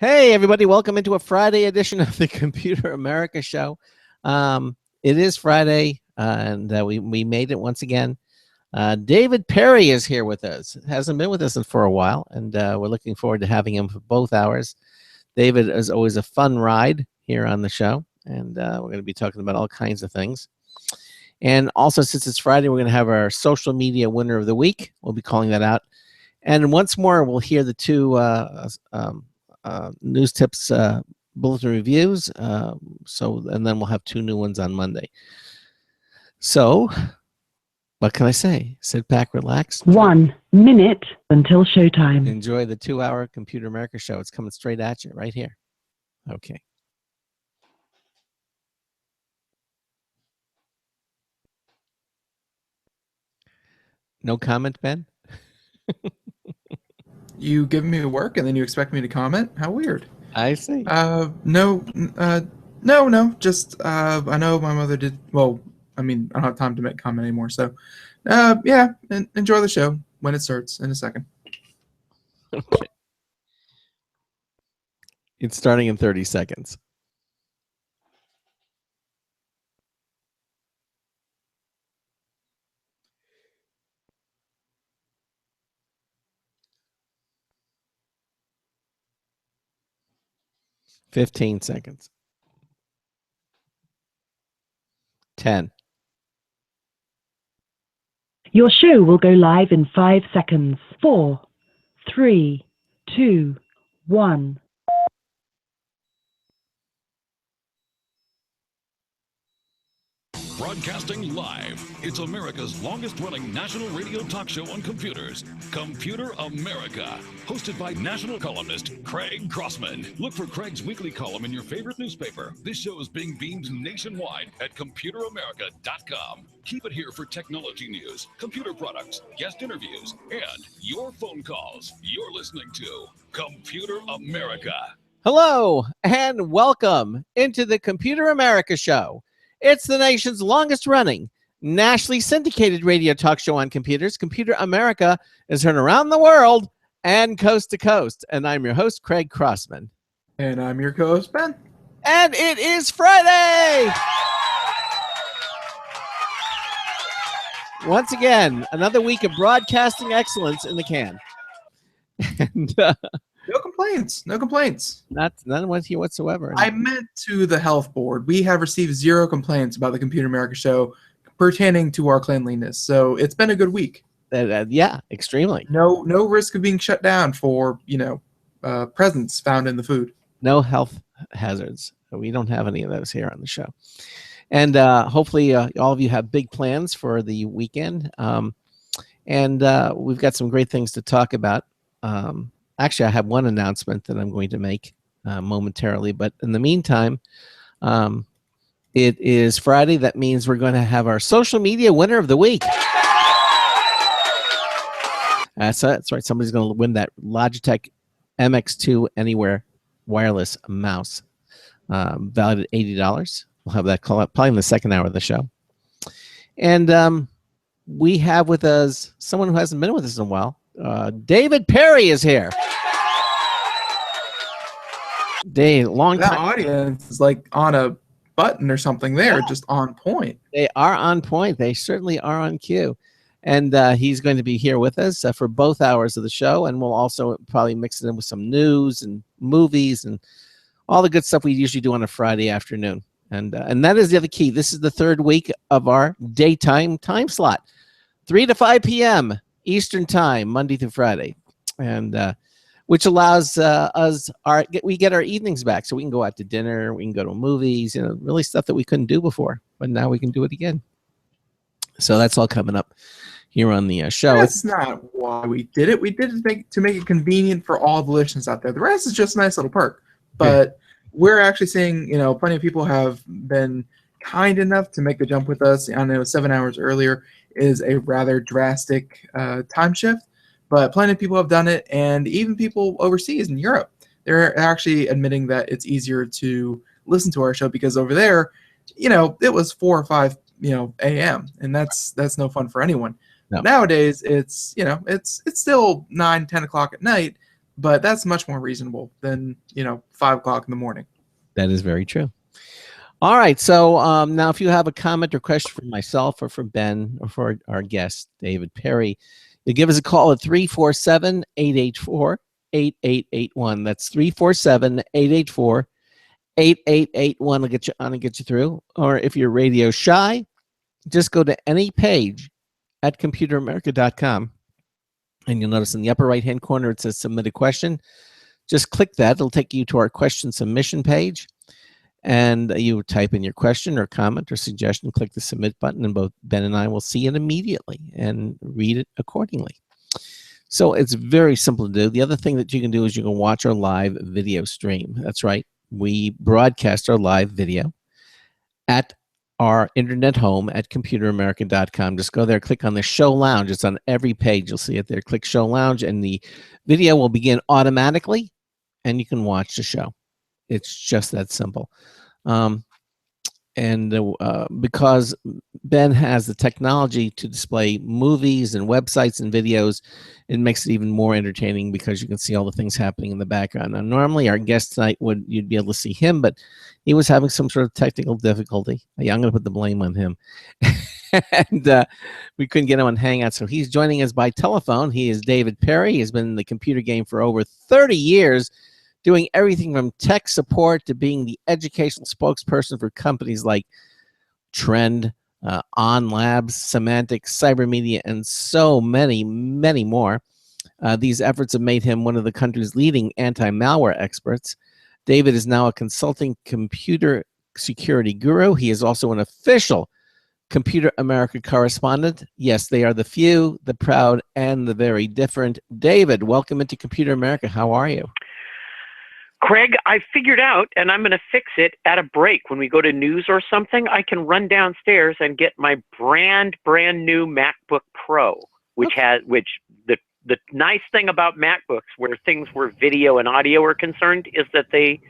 Hey, everybody, welcome into a Friday edition of the Computer America Show. It is Friday, and we made it once again. David Perry is here with us. Hasn't been with us for a while, and we're looking forward to having him for both hours. David is always a fun ride here on the show, and we're going to be talking about all kinds of things. And also, since it's Friday, we're going to have our social media winner of the week. We'll be calling that out. And once more, we'll hear the two news tips bulletin reviews, and then we'll have two new ones on Monday. So what can I say? Sit back, relax. 1 minute until showtime. Enjoy the 2-hour Computer America Show. It's coming straight at you right here. Okay. No comment, Ben? You give me work and then you expect me to comment? How weird. I see. No. Just I know my mother did. Well, I mean, I don't have time to make comment anymore. So, yeah, enjoy the show when it starts in a second. Okay. It's starting in 30 seconds. $15 seconds. 10. Your show will go live in 5 seconds. 4, 3, 2, 1. Broadcasting live, it's America's longest-running national radio talk show on computers, Computer America, hosted by national columnist Craig Crossman. Look for Craig's weekly column in your favorite newspaper. This show is being beamed nationwide at ComputerAmerica.com. Keep it here for technology news, computer products, guest interviews, and your phone calls. You're listening to Computer America. Hello, and welcome into the Computer America Show. It's the nation's longest-running, nationally syndicated radio talk show on computers. Computer America is heard around the world and coast to coast. And I'm your host, Craig Crossman. And I'm your co-host, Ben. And it is Friday! Once again, another week of broadcasting excellence in the can. And No complaints. No complaints. none with you whatsoever. I meant to the health board. We have received 0 complaints about the Computer America Show pertaining to our cleanliness. So it's been a good week. Yeah, extremely. No risk of being shut down for, presents found in the food. No health hazards. We don't have any of those here on the show. And hopefully all of you have big plans for the weekend. And we've got some great things to talk about. Actually, I have one announcement that I'm going to make momentarily. But in the meantime, it is Friday. That means we're going to have our social media winner of the week. That's right. Somebody's going to win that Logitech MX2 Anywhere wireless mouse, valued at $80. We'll have that call up probably in the second hour of the show. And we have with us someone who hasn't been with us in a while. David Perry is here. Dave, long time. That audience is like on a button or something there, yeah. Just on point. They are on point. They certainly are on cue. And he's going to be here with us for both hours of the show. And we'll also probably mix it in with some news and movies and all the good stuff we usually do on a Friday afternoon. And that is the other key. This is the third week of our daytime time slot, 3 to 5 p.m. Eastern time, Monday through Friday. And which allows we get our evenings back, so we can go out to dinner, we can go to movies, really stuff that we couldn't do before, but now we can do it again. So that's all coming up here on the show. That's not why we did it. We did it to make it convenient for all the listeners out there. The rest is just a nice little perk. But we're actually seeing, plenty of people have been kind enough to make the jump with us. I know 7 hours earlier is a rather drastic time shift. But plenty of people have done it, and even people overseas in Europe, they're actually admitting that it's easier to listen to our show because over there, it was 4 or 5, a.m. and that's no fun for anyone. No. Nowadays, it's it's still 9, 10 o'clock at night, but that's much more reasonable than 5 o'clock in the morning. That is very true. All right. So now if you have a comment or question for myself or for Ben or for our guest, David Perry, you give us a call at 347-884-8881. That's 347-884-8881. I'll get you on and get you through. Or if you're radio shy, just go to any page at computeramerica.com. And you'll notice in the upper right-hand corner, it says submit a question. Just click that. It'll take you to our question submission page. And you type in your question or comment or suggestion, click the submit button, and both Ben and I will see it immediately and read it accordingly. So it's very simple to do. The other thing that you can do is you can watch our live video stream. That's right. We broadcast our live video at our internet home at computeramerica.com. Just go there, click on the show lounge. It's on every page. You'll see it there. Click show lounge, and the video will begin automatically, and you can watch the show. It's just that simple. Because Ben has the technology to display movies and websites and videos, it makes it even more entertaining because you can see all the things happening in the background. Now, normally our guest tonight you'd be able to see him, but he was having some sort of technical difficulty. I'm going to put the blame on him. And we couldn't get him on Hangout, so he's joining us by telephone. He is David Perry. He has been in the computer game for over 30 years, doing everything from tech support to being the educational spokesperson for companies like Trend, OnLabs, Semantics, Cybermedia, and so many, many more. These efforts have made him one of the country's leading anti-malware experts. David is now a consulting computer security guru. He is also an official Computer America correspondent. Yes, they are the few, the proud, and the very different. David, welcome into Computer America. How are you? Craig, I figured out, and I'm going to fix it at a break. When we go to news or something, I can run downstairs and get my brand new MacBook Pro, which the nice thing about MacBooks, where video and audio are concerned, is that they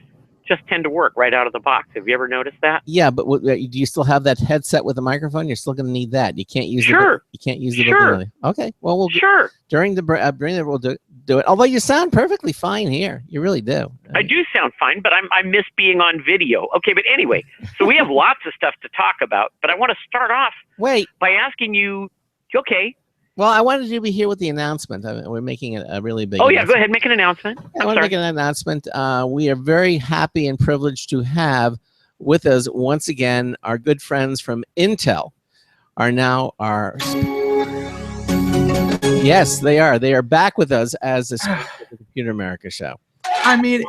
just tend to work right out of the box. Have you ever noticed that? Yeah, but do you still have that headset with a microphone? You're still going to need that. You can't use Sure. You can't use the Sure. Okay. Well, we'll Sure. during the we'll do it. Although you sound perfectly fine here, you really do. I do sound fine, but I miss being on video. Okay, but anyway, so we have lots of stuff to talk about, but I want to start off by asking you. Okay. Well, I wanted you to be here with the announcement. We're making a really big. Oh yeah, go ahead, make an announcement. I want to make an announcement. We are very happy and privileged to have with us once again our good friends from Intel. Are now our. Yes, they are. They are back with us as the Computer America show. I mean,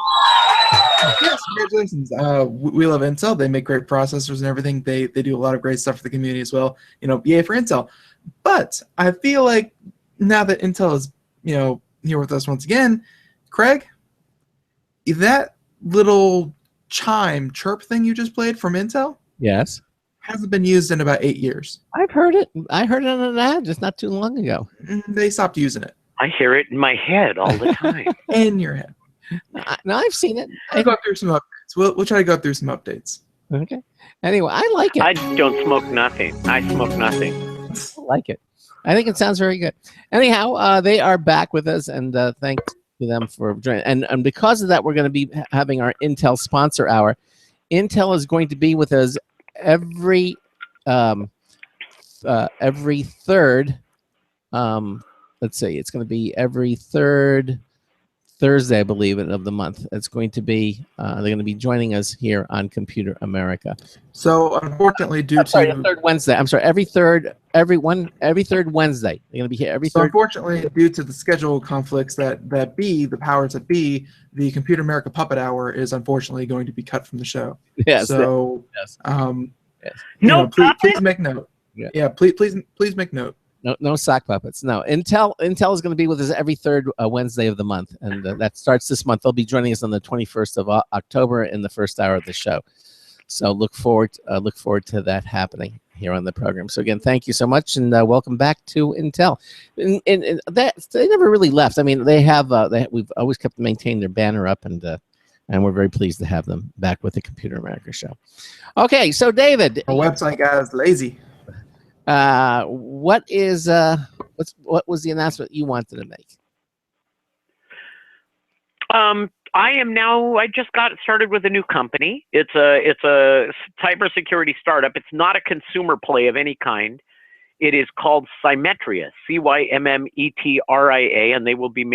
yes, congratulations. We love Intel. They make great processors and everything. They do a lot of great stuff for the community as well. Yay for Intel. But I feel like now that Intel is, here with us once again, Craig, that little chirp thing you just played from Intel, yes, hasn't been used in about 8 years. I've heard it. I heard it on an ad just not too long ago. They stopped using it. I hear it in my head all the time. In your head. No, I've seen it. I'll go through some updates. We'll try to go through some updates. Okay. Anyway, I like it. I don't smoke nothing. I smoke nothing. I like it. I think it sounds very good. Anyhow, they are back with us, and thanks to them for joining. And because of that, we're going to be having our Intel sponsor hour. Intel is going to be with us every third. Let's see, it's going to be every third Thursday, I believe, of the month. It's going to be they're going to be joining us here on Computer America. So unfortunately, third Wednesday. I'm sorry, every third Wednesday. They're going to be here every third. Unfortunately, due to the schedule conflicts the powers that be, the Computer America Puppet Hour is unfortunately going to be cut from the show. Yes. So, yes. No, please make note. Yeah, please make note. No sock puppets. No, Intel is going to be with us every third Wednesday of the month, and that starts this month. They'll be joining us on the 21st of October in the first hour of the show. So look forward to that happening here on the program. So again, thank you so much, and welcome back to Intel. And that they never really left. I mean, we've always kept to maintain their banner up, and we're very pleased to have them back with the Computer America show. Okay, so David, our website guy is lazy. What was the announcement you wanted to make? I just got started with a new company. It's a cybersecurity startup. It's not a consumer play of any kind. It is called Cymetria, Cymmetria, and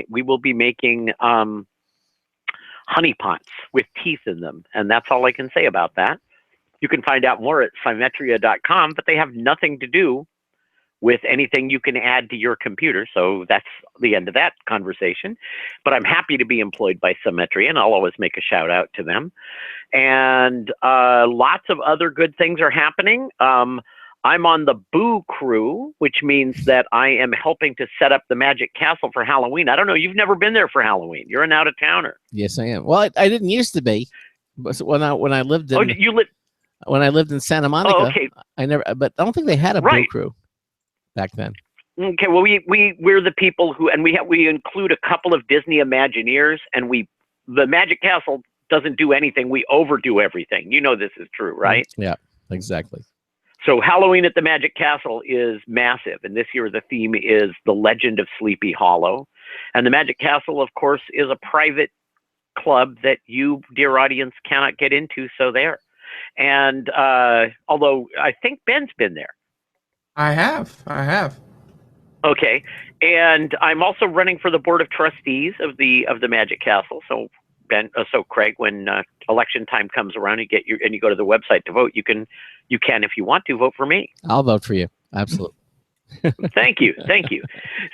we will be making honey pots with teeth in them, and that's all I can say about that. You can find out more at Cymetria.com, but they have nothing to do with anything you can add to your computer. So that's the end of that conversation. But I'm happy to be employed by Cymetria, and I'll always make a shout out to them. And lots of other good things are happening. I'm on the Boo crew, which means that I am helping to set up the Magic Castle for Halloween. I don't know. You've never been there for Halloween. You're an out-of-towner. Yes, I am. Well, I didn't used to be, but when I lived in when I lived in Santa Monica, okay. I never. But I don't think they had a Boo crew back then. Okay, well, we're the people who, and we include a couple of Disney Imagineers, and the Magic Castle doesn't do anything. We overdo everything. You know this is true, right? Yeah, exactly. So Halloween at the Magic Castle is massive, and this year the theme is The Legend of Sleepy Hollow. And the Magic Castle, of course, is a private club that you, dear audience, cannot get into, so there. And although I think Ben's been there. I have. Okay, and I'm also running for the board of trustees of the Magic Castle. So Ben, so Craig, when election time comes around, and you go to the website to vote, you can, if you want to, vote for me. I'll vote for you. Absolutely. Thank you.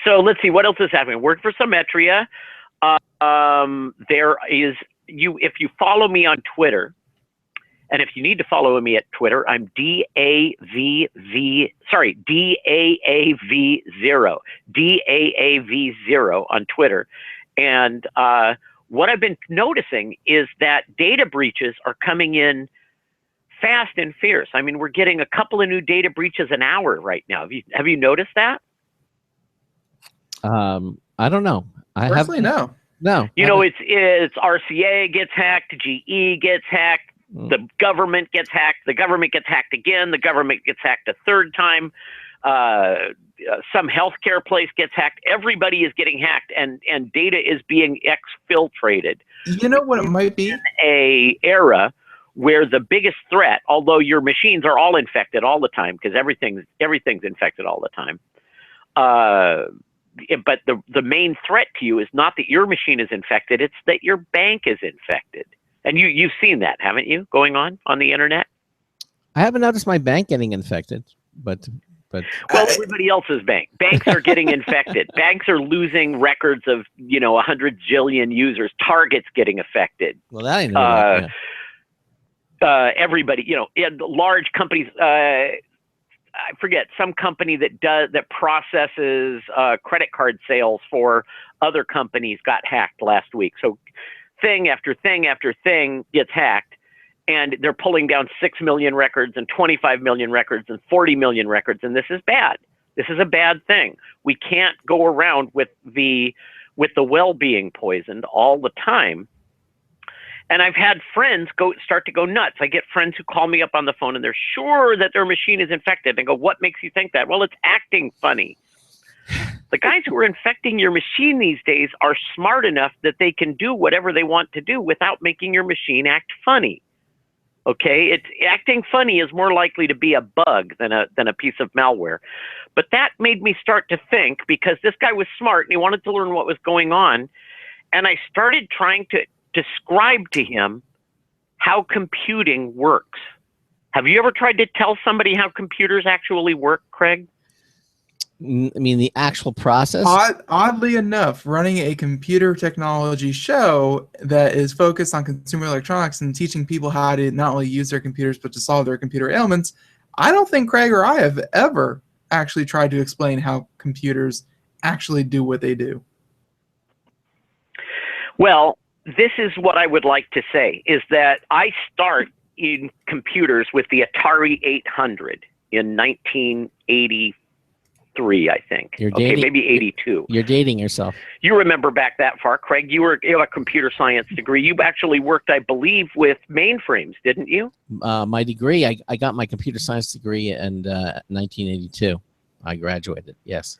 So let's see what else is happening. Work for Cymetria. There is if you follow me on Twitter. And if you need to follow me at Twitter, I'm DAAV0, DAAV0 on Twitter. And what I've been noticing is that data breaches are coming in fast and fierce. I mean, we're getting a couple of new data breaches an hour right now. Have you noticed that? I don't know. Personally, no. No. You know, it's RCA gets hacked, GE gets hacked. The government gets hacked. The government gets hacked again. The government gets hacked a third time. Some healthcare place gets hacked. Everybody is getting hacked, and data is being exfiltrated. You know what it might be? In a era where the biggest threat, although your machines are all infected all the time, because everything's infected all the time. But the main threat to you is not that your machine is infected; it's that your bank is infected. And you've seen that, haven't you, going on the internet? I haven't noticed my bank getting infected, but well, everybody else's banks are getting infected. Banks are losing records of 100 zillion users. Target's getting affected. Well, that I know. Everybody, large companies. I forget some company that processes credit card sales for other companies got hacked last week. So thing after thing after thing gets hacked, and they're pulling down 6 million records and 25 million records and 40 million records, and this is bad. This is a bad thing. We can't go around with the well being poisoned all the time. And I've had friends start to go nuts. I get friends who call me up on the phone and they're sure that their machine is infected. I go, what makes you think that? Well, it's acting funny. The guys who are infecting your machine these days are smart enough that they can do whatever they want to do without making your machine act funny. Okay, acting funny is more likely to be a bug than a piece of malware. But that made me start to think, because this guy was smart and he wanted to learn what was going on, and I started trying to describe to him how computing works. Have you ever tried to tell somebody how computers actually work, Craig? I mean, the actual process? Oddly enough, running a computer technology show that is focused on consumer electronics and teaching people how to not only use their computers but to solve their computer ailments, I don't think Craig or I have ever actually tried to explain how computers actually do what they do. Well, this is what I would like to say, is that I start in computers with the Atari 800 in 1983, I think. Maybe 82. You're dating yourself. You remember back that far, Craig. You have a computer science degree. You actually worked, I believe, with mainframes, didn't you? My degree, I got my computer science degree in 1982. I graduated, yes.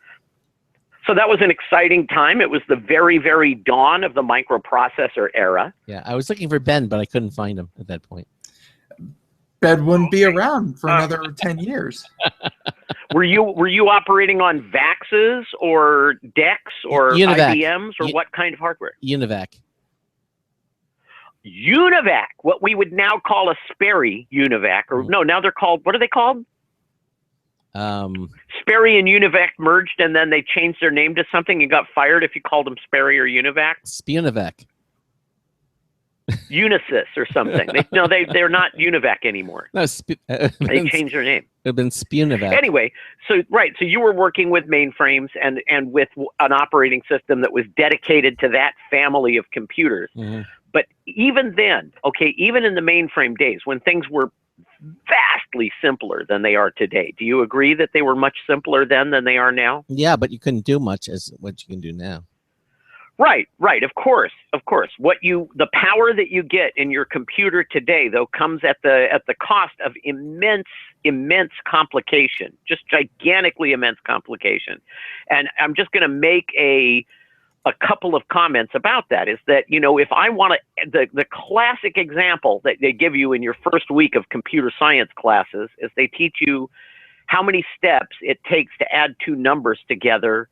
So that was an exciting time. It was the very, very dawn of the microprocessor era. Yeah, I was looking for Ben, but I couldn't find him at that point. Ben wouldn't be around for another 10 years. Were you operating on VAXs or DECs or Univac. IBMs or what kind of hardware? Univac. Univac, what we would now call a Sperry Univac, or no, now they're called, what are they called? Sperry and Univac merged, and then they changed their name to something. You got fired if you called them Sperry or Univac. Spunivac. Unisys or something. They're not Univac anymore. No, They changed their name. It would have been Spunivac. Anyway, so you were working with mainframes and with an operating system that was dedicated to that family of computers. Mhm. But even then, okay, even in the mainframe days when things were vastly simpler than they are today, do you agree that they were much simpler then than they are now? Yeah, but you couldn't do much as what you can do now. Right. Of course. The power that you get in your computer today, though, comes at the cost of immense complication, just gigantically immense complication. And I'm just going to make a couple of comments about that. Is that, if I want to, the classic example that they give you in your first week of computer science classes is they teach you how many steps it takes to add two numbers together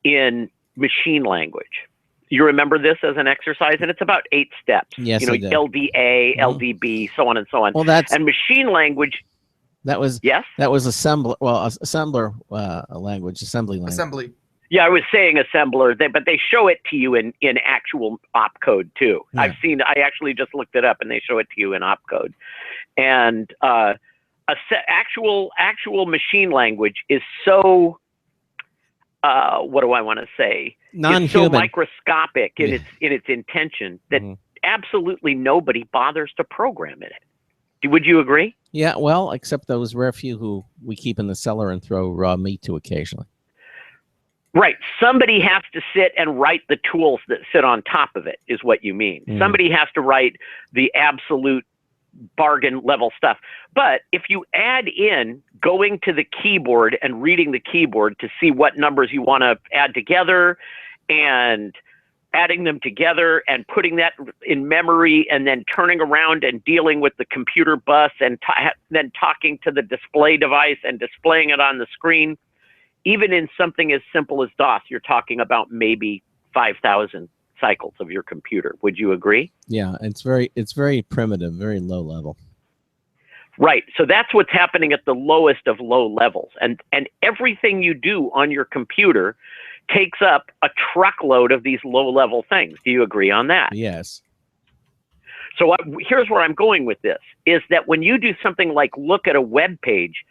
in machine language. You remember this as an exercise, and it's about 8 steps. Yes, I do. LDA, LDB, so on and so on. Well, and machine language. That was assembler. Well, assembler language, assembly language. Assembly. Yeah, I was saying assembler, but they show it to you in actual opcode too. Yeah. I actually just looked it up, and they show it to you in opcode. And actual machine language is so. What do I want to say? Non-human. It's so microscopic in its intention that absolutely nobody bothers to program it. Would you agree? Yeah, well, except those rare few who we keep in the cellar and throw raw meat to occasionally. Right. Somebody has to sit and write the tools that sit on top of it, is what you mean. Somebody has to write the absolute bargain level stuff. But if you add in going to the keyboard and reading the keyboard to see what numbers you want to add together and adding them together and putting that in memory and then turning around and dealing with the computer bus and then talking to the display device and displaying it on the screen, even in something as simple as DOS, you're talking about maybe 5,000 cycles of your computer. Would you agree? Yeah, it's very primitive, very low level. Right. So that's what's happening at the lowest of low levels. And everything you do on your computer takes up a truckload of these low level things. Do you agree on that? Yes. So here's where I'm going with this, is that when you do something like look at a web page,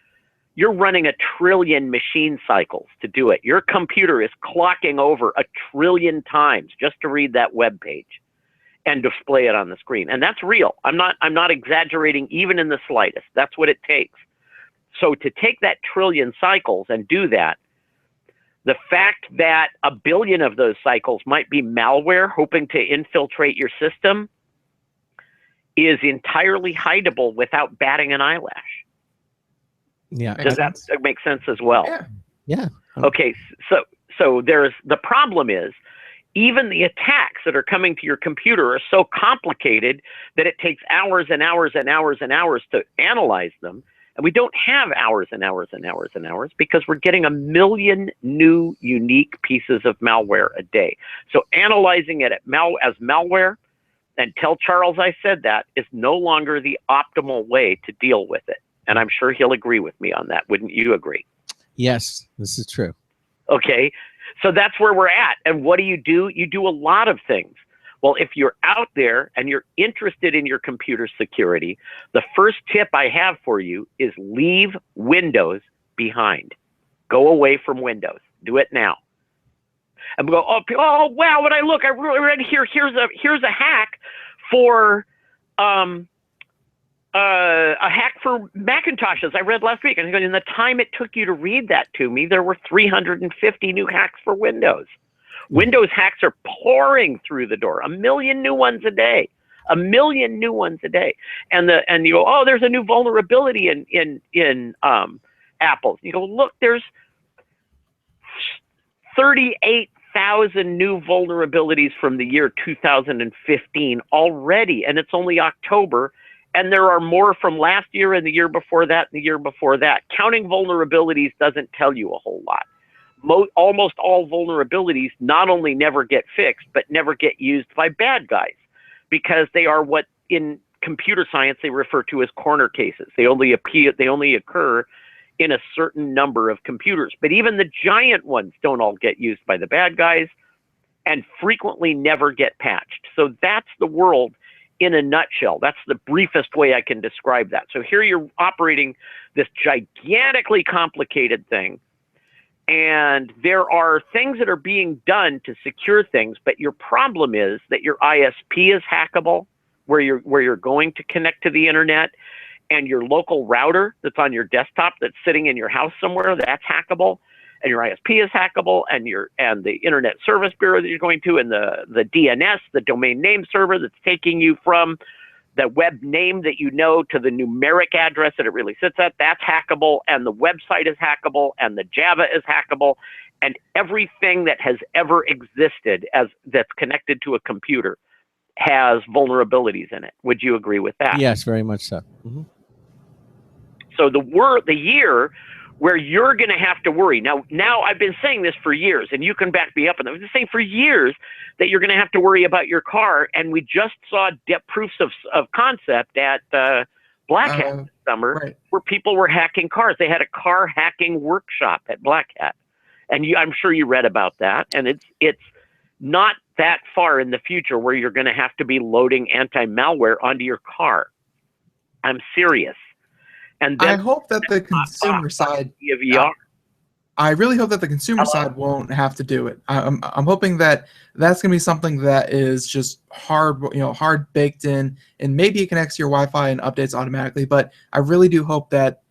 you're running 1 trillion machine cycles to do it. Your computer is clocking over 1 trillion times just to read that web page and display it on the screen. And that's real. I'm not exaggerating even in the slightest. That's what it takes. So to take that 1 trillion cycles and do that, the fact that 1 billion of those cycles might be malware hoping to infiltrate your system is entirely hideable without batting an eyelash. Yeah. Does that make sense as well? Yeah. Okay, so there's the problem is even the attacks that are coming to your computer are so complicated that it takes hours and hours and hours and hours to analyze them. And we don't have hours and hours and hours and hours because we're getting 1 million new unique pieces of malware a day. So analyzing it as malware, and tell Charles I said that, is no longer the optimal way to deal with it. And I'm sure he'll agree with me on that. Wouldn't you agree? Yes, this is true. Okay, so that's where we're at. And what do? You do a lot of things. Well, if you're out there and you're interested in your computer security, the first tip I have for you is leave Windows behind. Go away from Windows. Do it now. And we go, oh wow, when I look, I read here, here's a hack for a hack for Macintoshes I read last week. And in the time it took you to read that to me, there were 350 new hacks for Windows. Windows hacks are pouring through the door. 1 million new ones a day. 1 million new ones a day. And you go, oh, there's a new vulnerability in Apple. You go, look, there's 38,000 new vulnerabilities from the year 2015 already, and it's only October. And there are more from last year and the year before that and the year before that. Counting vulnerabilities doesn't tell you a whole lot. Almost all vulnerabilities not only never get fixed, but never get used by bad guys, because they are what in computer science they refer to as corner cases. They only occur in a certain number of computers. But even the giant ones don't all get used by the bad guys and frequently never get patched. So that's the world in a nutshell. That's the briefest way I can describe that. So here you're operating this gigantically complicated thing, and there are things that are being done to secure things, but your problem is that your ISP is hackable, where you're going to connect to the internet, and your local router that's on your desktop that's sitting in your house somewhere, that's hackable. And your ISP is hackable, and the Internet Service Bureau that you're going to, and the DNS, the domain name server that's taking you from the web name that you know to the numeric address that it really sits at, that's hackable, and the website is hackable, and the Java is hackable, and everything that has ever existed that's connected to a computer has vulnerabilities in it. Would you agree with that? Yes, very much so. Mm-hmm. So the year where you're going to have to worry. Now I've been saying this for years, and you can back me up. And I've been saying for years that you're going to have to worry about your car. And we just saw proofs of concept at Black Hat this summer, right, where people were hacking cars. They had a car hacking workshop at Black Hat, and I'm sure you read about that. And it's not that far in the future where you're going to have to be loading anti-malware onto your car. I'm serious. And then I hope that the consumer side, I really hope that the consumer side won't have to do it. I'm hoping that that's going to be something that is just hard baked in, and maybe it connects to your Wi-Fi and updates automatically. But I really do hope that,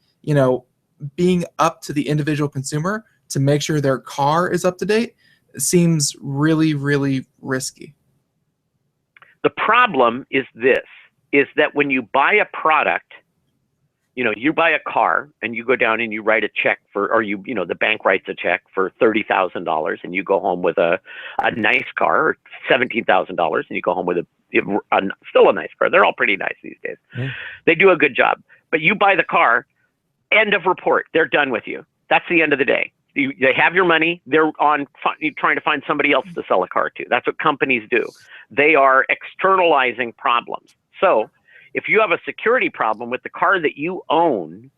being up to the individual consumer to make sure their car is up to date seems really, really risky. The problem is that when you buy a product, you buy a car and you go down and you write a check the bank writes a check for $30,000, and you go home with a nice car, or $17,000, and you go home with still a nice car. They're all pretty nice these days. Mm. They do a good job. But you buy the car, end of report. They're done with you. That's the end of the day. They have your money. They're trying to find somebody else to sell a car to. That's what companies do. They are externalizing problems. So if you have a security problem with the car that you own,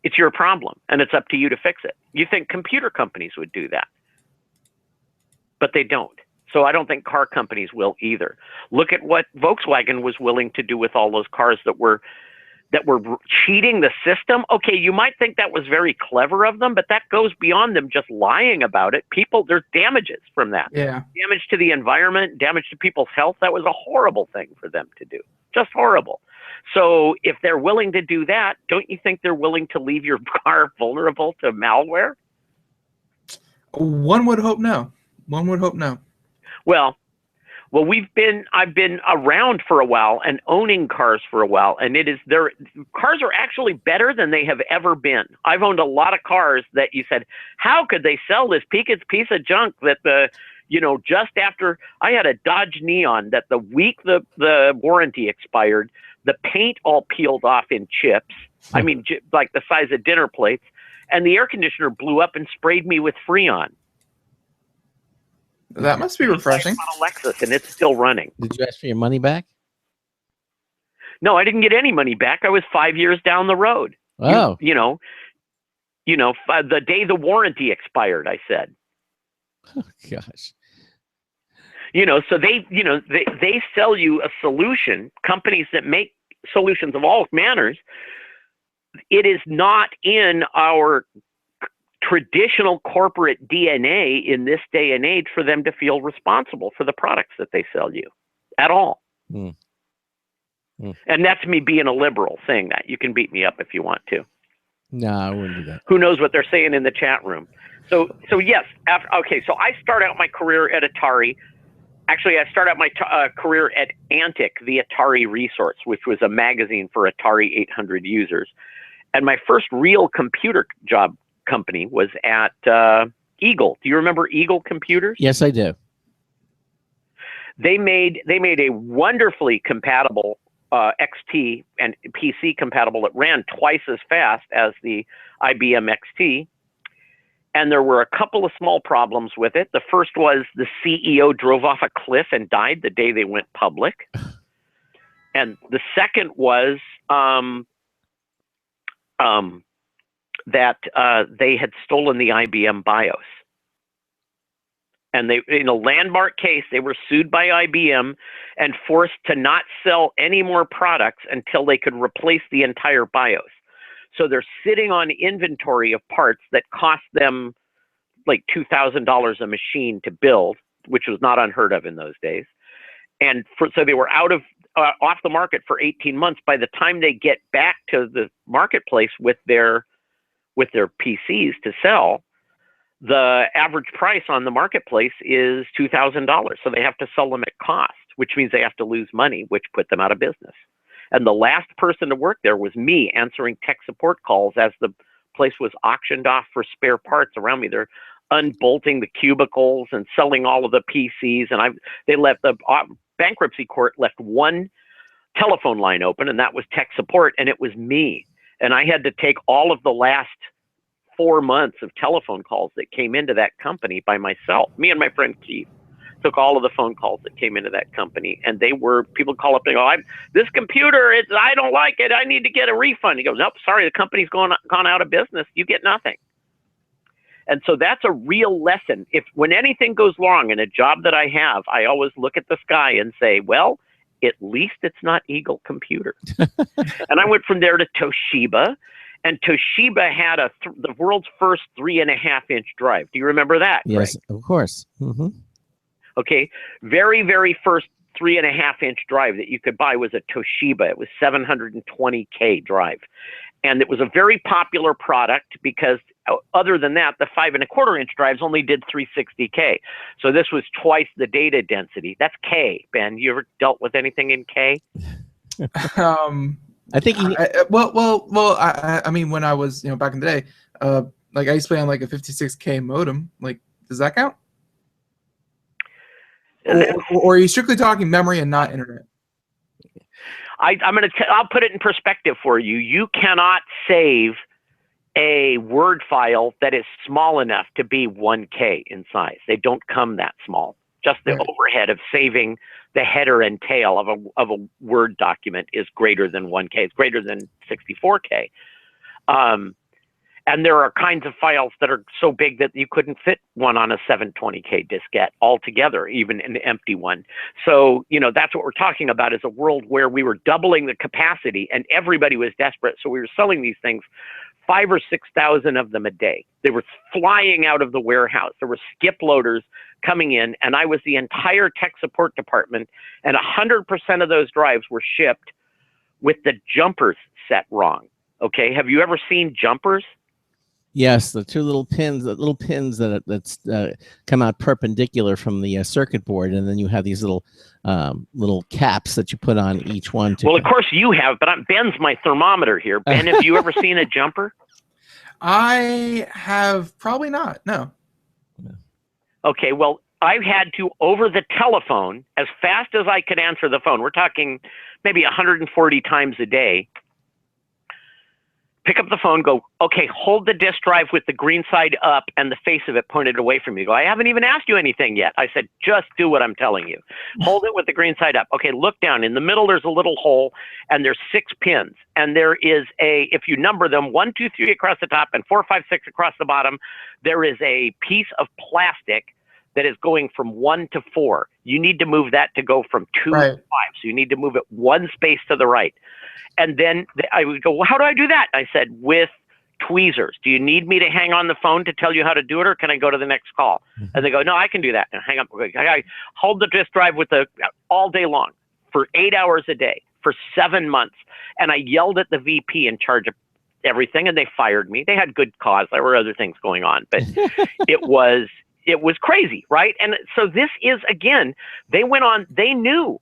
it's your problem, and it's up to you to fix it. You think computer companies would do that, but they don't. So I don't think car companies will either. Look at what Volkswagen was willing to do with all those cars that were cheating the system. Okay, you might think that was very clever of them, but that goes beyond them just lying about it. There's damages from that. Yeah. Damage to the environment, damage to people's health. That was a horrible thing for them to do. Just horrible. So if they're willing to do that, don't you think they're willing to leave your car vulnerable to malware? One would hope no. Well, I've been around for a while and owning cars for a while, and cars are actually better than they have ever been. I've owned a lot of cars that you said, how could they sell this piece of junk that just after I had a Dodge Neon that the week the warranty expired, the paint all peeled off in chips. I mean, like the size of dinner plates, and the air conditioner blew up and sprayed me with Freon. That must be refreshing. On a Lexus, and it's still running. Did you ask for your money back? No, I didn't get any money back. I was 5 years down the road. Oh. The day the warranty expired, I said. Oh, gosh. So they sell you a solution. Companies that make solutions of all manners. It is not in our traditional corporate DNA in this day and age for them to feel responsible for the products that they sell you at all. Mm. Mm. And that's me being a liberal saying that. You can beat me up if you want to. No, I wouldn't do that. Who knows what they're saying in the chat room. So yes. So I start out my career at Atari. Actually, I started out my career at Antic, the Atari resource, which was a magazine for Atari 800 users. And my first real computer job company was at Eagle. Do you remember Eagle computers? Yes, I do. They made a wonderfully compatible XT and PC compatible. It ran twice as fast as the IBM XT. And there were a couple of small problems with it. The first was the CEO drove off a cliff and died the day they went public. And the second was that they had stolen the IBM BIOS. And they, in a landmark case, they were sued by IBM and forced to not sell any more products until they could replace the entire BIOS. So they're sitting on inventory of parts that cost them like $2,000 a machine to build, which was not unheard of in those days. And so they were out of off the market for 18 months. By the time they get back to the marketplace with their PCs to sell, the average price on the marketplace is $2,000. So they have to sell them at cost, which means they have to lose money, which put them out of business. And the last person to work there was me answering tech support calls as the place was auctioned off for spare parts around me. They're unbolting the cubicles and selling all of the PCs. And they left the bankruptcy court left one telephone line open, and that was tech support. And it was me. And I had to take all of the last 4 months of telephone calls that came into that company by myself. Me and my friend Keith took all of the phone calls that came into that company, and people call up and go, this computer, I don't like it. I need to get a refund. He goes, nope, sorry, the company's gone out of business. You get nothing. And so that's a real lesson. When anything goes wrong in a job that I have, I always look at the sky and say, well, at least it's not Eagle Computer. And I went from there to Toshiba, and Toshiba had the world's first 3.5-inch drive. Do you remember that? Yes, Greg? of course. Mm-hmm. Okay, very, very first 3.5-inch drive that you could buy was a Toshiba. It was 720K drive. And it was a very popular product because other than that, the 5.25-inch drives only did 360K. So this was twice the data density. That's K, Ben. You ever dealt with anything in K? I think I mean, when I was, back in the day, like I used to play on like a 56K modem. Like, does that count? Or are you strictly talking memory and not internet? I'll put it in perspective for you. You cannot save a Word file that is small enough to be 1K in size. They don't come that small. Just the overhead of saving the header and tail of a Word document is greater than 1K. It's greater than 64K. And there are kinds of files that are so big that you couldn't fit one on a 720K diskette altogether, even an empty one. So, that's what we're talking about, is a world where we were doubling the capacity and everybody was desperate. So we were selling these things, 5,000 or 6,000 of them a day. They were flying out of the warehouse. There were skip loaders coming in, and I was the entire tech support department, and 100% of those drives were shipped with the jumpers set wrong. Okay, have you ever seen jumpers? Yes, the little pins that come out perpendicular from the circuit board, and then you have these little caps that you put on each one. Well, of course you have, but Ben's my thermometer here. Ben, have you ever seen a jumper? I have probably not. No. Okay, well, I've had to, over the telephone, as fast as I could answer the phone, we're talking maybe 140 times a day, pick up the phone, go, okay, hold the disk drive with the green side up and the face of it pointed away from you. Go, I haven't even asked you anything yet. I said, just do what I'm telling you. Hold it with the green side up. Okay, look down. In the middle, there's a little hole, and there's 6 pins. And there is if you number them, 1, 2, 3 across the top and 4, 5, 6 across the bottom, there is a piece of plastic that is going from 1 to 4. You need to move that to go from 2 to 5. So you need to move it 1 space to the right. And then I would go, well, how do I do that? I said, with tweezers. Do you need me to hang on the phone to tell you how to do it, or can I go to the next call? And they go, no, I can do that. And hang up. I hold the disk drive all day long for 8 hours a day for 7 months. And I yelled at the VP in charge of everything, and they fired me. They had good cause. There were other things going on, but it was crazy, right? And so this is, again, they knew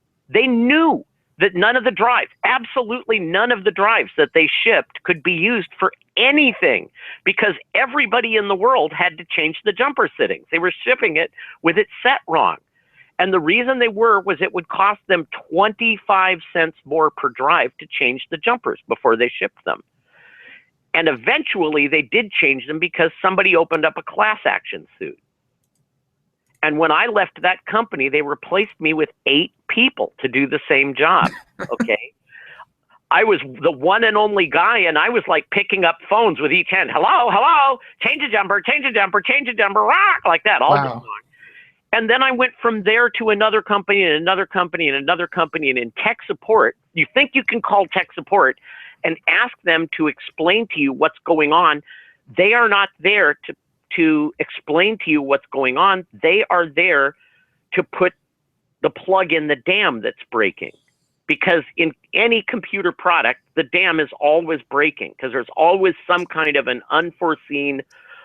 that none of the drives, absolutely none of the drives that they shipped could be used for anything because everybody in the world had to change the jumper sittings. They were shipping it with it set wrong. And the reason they was it would cost them 25 cents more per drive to change the jumpers before they shipped them. And eventually they did change them because somebody opened up a class action suit. And when I left that company, they replaced me with 8 people to do the same job. Okay. I was the one and only guy, and I was like picking up phones with each hand. Hello, hello, change a jumper, rock, like that all day long. And then I went from there to another company and another company and another company. And in tech support, you think you can call tech support and ask them to explain to you what's going on. They are not there to explain to you what's going on. They are there to put the plug in the dam that's breaking. Because in any computer product, the dam is always breaking because there's always some kind of an unforeseen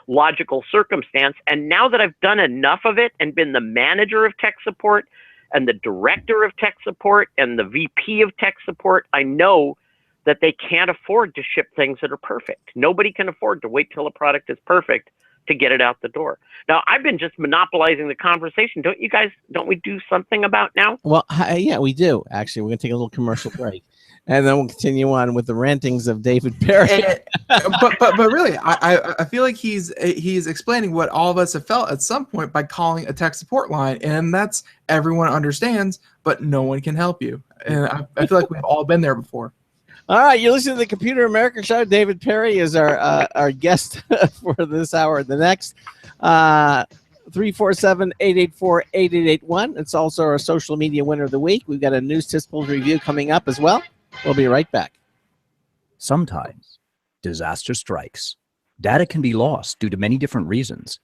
logical circumstance. And now that I've done enough of it and been the manager of tech support and the director of tech support and the VP of tech support, I know that they can't afford to ship things that are perfect. Nobody can afford to wait till a product is perfect to get it out the door. Now, I've been just monopolizing the conversation. Don't we do something about now? Well, yeah, we do. Actually, we're going to take a little commercial break. And then we'll continue on with the rantings of David Perry. but really, I feel like he's explaining what all of us have felt at some point by calling a tech support line, and that's everyone understands, but no one can help you. And I feel like we've all been there before. All right, you're listening to the Computer America Show. David Perry is our guest for this hour. The next 347-884-8881. It's also our social media winner of the week. We've got a news Tispels review coming up as well. We'll be right back. Sometimes disaster strikes. Data can be lost due to many different reasons.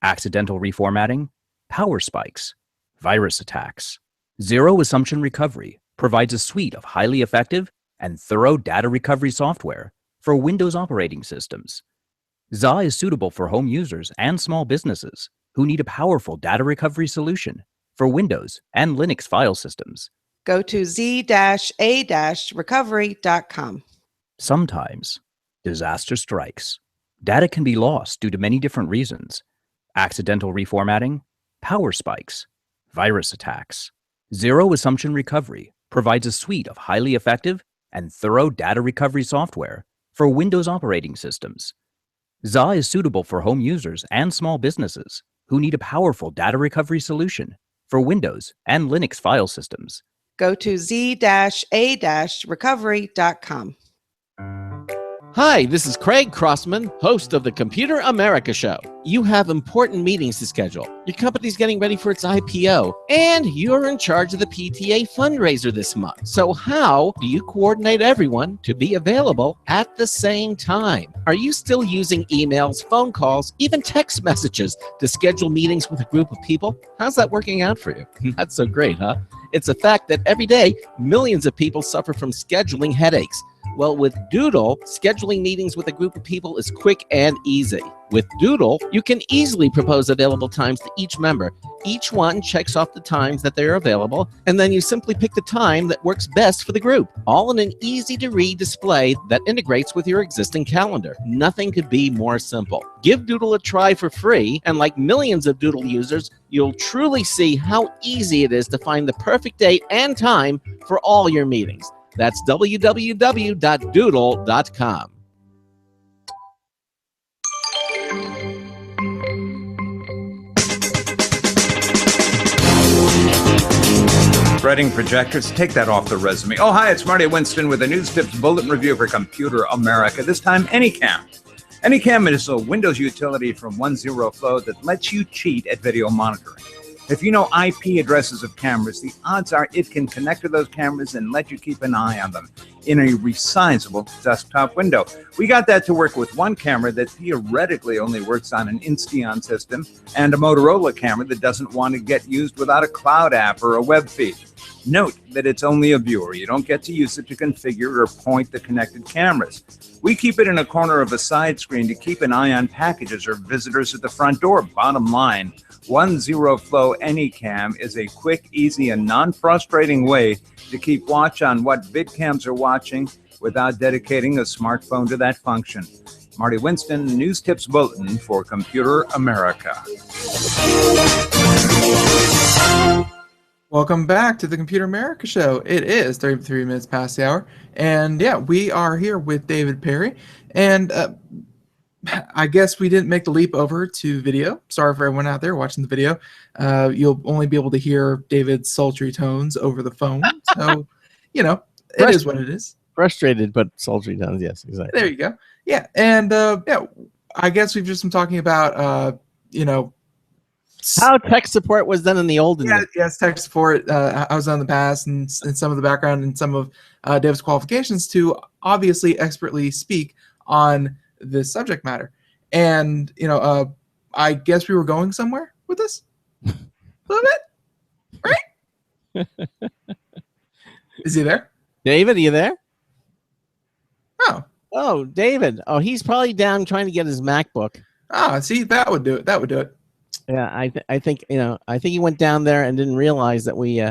Accidental reformatting, power spikes, virus attacks. Zero Assumption Recovery provides a suite of highly effective and thorough data recovery software for Windows operating systems. ZA is suitable for home users and small businesses who need a powerful data recovery solution for Windows and Linux file systems. Go to z-a-recovery.com. Sometimes disaster strikes. Data can be lost due to many different reasons. Accidental reformatting, power spikes, virus attacks. Zero Assumption Recovery provides a suite of highly effective and thorough data recovery software for Windows operating systems. ZA is suitable for home users and small businesses who need a powerful data recovery solution for Windows and Linux file systems. Go to z-a-recovery.com. Hi, this is Craig Crossman, host of the Computer America Show. You have important meetings to schedule. Your company's getting ready for its IPO, and you're in charge of the PTA fundraiser this month. So how do you coordinate everyone to be available at the same time? Are you still using emails, phone calls, even text messages to schedule meetings with a group of people? How's that working out for you? That's so great, huh? It's a fact that every day, millions of people suffer from scheduling headaches. Well, with Doodle, scheduling meetings with a group of people is quick and easy. With Doodle, you can easily propose available times to each member. Each one checks off the times that they are available, and then you simply pick the time that works best for the group, all in an easy-to-read display that integrates with your existing calendar. Nothing could be more simple. Give Doodle a try for free, and like millions of Doodle users, you'll truly see how easy it is to find the perfect date and time for all your meetings. That's www.doodle.com. Spreading projectors, take that off the resume. Oh, hi, it's Marty Winston with a News Tips Bulletin Review for Computer America. This time, Anycam. Anycam is a Windows utility from 10Flow that lets you cheat at video monitoring. If you know IP addresses of cameras, the odds are it can connect to those cameras and let you keep an eye on them in a resizable desktop window. We got that to work with one camera that theoretically only works on an Insteon system and a Motorola camera that doesn't want to get used without a cloud app or a web feed. Note that it's only a viewer. You don't get to use it to configure or point the connected cameras. We keep it in a corner of a side screen to keep an eye on packages or visitors at the front door. Bottom line, 10Flow Anycam is a quick, easy, and non-frustrating way to keep watch on what VidCams are watching without dedicating a smartphone to that function. Marty Winston, News Tips Bulletin for Computer America. Welcome back to the Computer America Show. It is 33 minutes past the hour, and yeah, we are here with David Perry, and I guess we didn't make the leap over to video. Sorry for everyone out there watching the video. You'll only be able to hear David's sultry tones over the phone, so, you know, it is what it is. Frustrated, but sultry tones, yes, exactly. There you go. Yeah, and yeah, I guess we've just been talking about, you know, how tech support was done in the olden days. Yes, tech support. I was on the past and some of the background and some of David's qualifications to obviously expertly speak on this subject matter. And, you know, I guess we were going somewhere with this a little bit, right? Is he there? David, are you there? Oh, David. Oh, he's probably down trying to get his MacBook. See, that would do it. That would do it. Yeah, I think you know. I think he went down there and didn't realize that we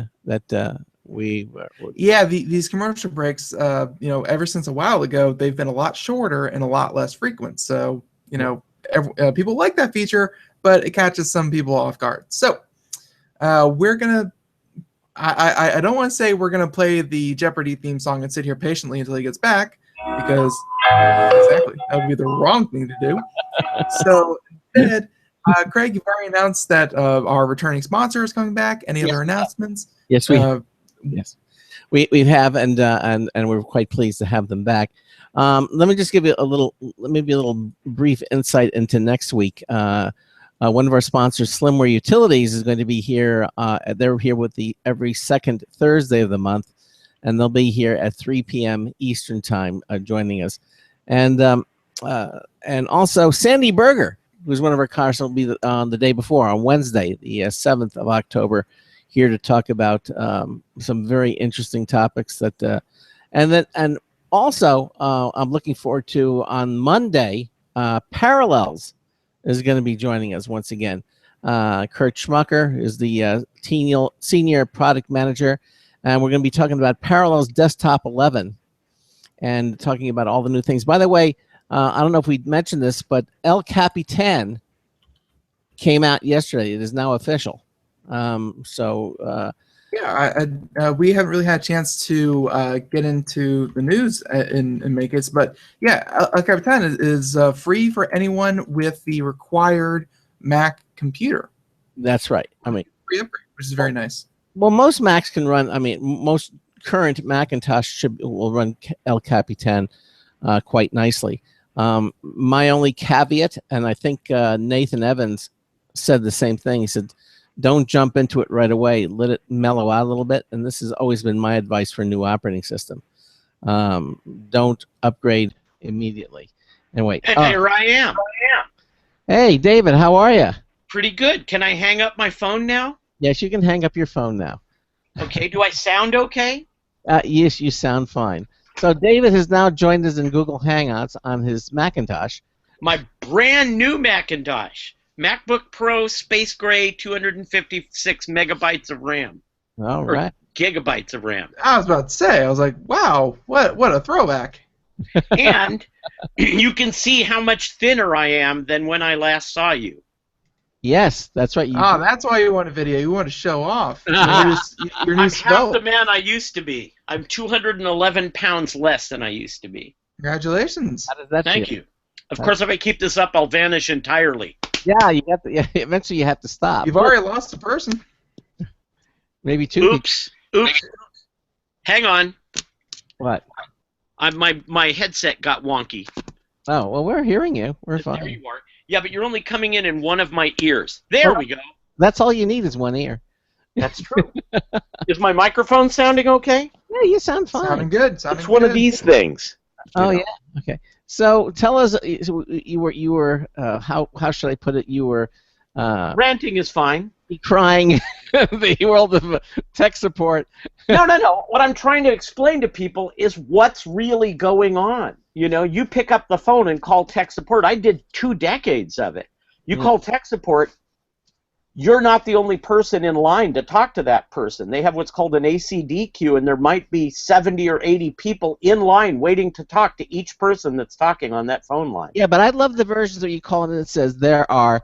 Yeah, these commercial breaks, you know, ever since a while ago, they've been a lot shorter and a lot less frequent. So, you know, people like that feature, but it catches some people off guard. So, we're gonna. I don't want to say we're gonna play the Jeopardy theme song and sit here patiently until he gets back, because exactly that would be the wrong thing to do. So instead. Craig, you've already announced that our returning sponsor is coming back. Any other announcements? Yes, we we have, and we're quite pleased to have them back. Let me just give you a little brief insight into next week. One of our sponsors, Slimware Utilities, is going to be here. They're here with every second Thursday of the month, and they'll be here at 3 p.m. Eastern time, joining us, and also Sandy Berger, who's one of our cars, will be on the day before, on Wednesday, the 7th of October, here to talk about some very interesting topics and also I'm looking forward to on Monday. Parallels is going to be joining us once again. Kurt Schmucker is the senior product manager, and we're going to be talking about Parallels Desktop 11 and talking about all the new things. By the way, I don't know if we mentioned this, but El Capitan came out yesterday. It is now official. Yeah, we haven't really had a chance to get into the news and make it, but yeah, El Capitan is free for anyone with the required Mac computer. That's right. I mean, free upgrade, which is very nice. Well, most Macs can run. I mean, most current Macintosh will run El Capitan quite nicely. My only caveat, and I think Nathan Evans said the same thing. He said, don't jump into it right away. Let it mellow out a little bit. And this has always been my advice for a new operating system. Don't upgrade immediately. And wait. And here I am. Hey, David, how are you? Pretty good. Can I hang up my phone now? Yes, you can hang up your phone now. Okay. Do I sound okay? Yes, you sound fine. So David has now joined us in Google Hangouts on his Macintosh. My brand new Macintosh. MacBook Pro Space Gray, 256 megabytes of RAM. All right. Gigabytes of RAM. I was about to say, I was like, wow, what a throwback. And you can see how much thinner I am than when I last saw you. Yes, that's right. That's why you want a video. You want to show off your new I'm svelte. half the man I used to be. I'm 211 pounds less than I used to be. Congratulations. How does that Thank feel? you. Of course, if I keep this up, I'll vanish entirely. Yeah, you have to. Yeah, eventually you have to stop. You've already lost a person. Maybe two. Oops. Hang on. What? My headset got wonky. Oh, well, we're hearing you. We're fine. There you are. Yeah, but you're only coming in one of my ears. There we go. That's all you need is one ear. That's true. Is my microphone sounding okay? Yeah, you sound fine. Sounding good. It's one of these things. Oh yeah. Okay. So tell us, you were how should I put it? You were ranting is fine. Crying the world of tech support. No. What I'm trying to explain to people is what's really going on. You know, you pick up the phone and call tech support. I did 2 decades of it. You call tech support, you're not the only person in line to talk to that person. They have what's called an ACD queue, and there might be 70 or 80 people in line waiting to talk to each person that's talking on that phone line. Yeah, but I love the versions that you call it that says there are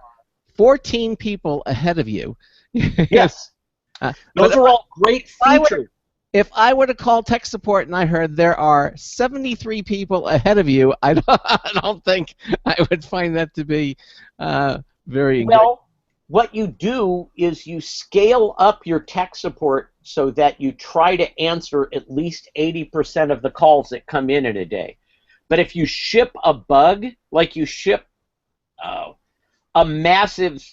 14 people ahead of you. Yes. But Those are all great I would- features. if I were to call tech support and I heard there are 73 people ahead of you, I don't think I would find that to be very Well, what you do is you scale up your tech support so that you try to answer at least 80% of the calls that come in a day. But if you ship a bug, like you ship a massive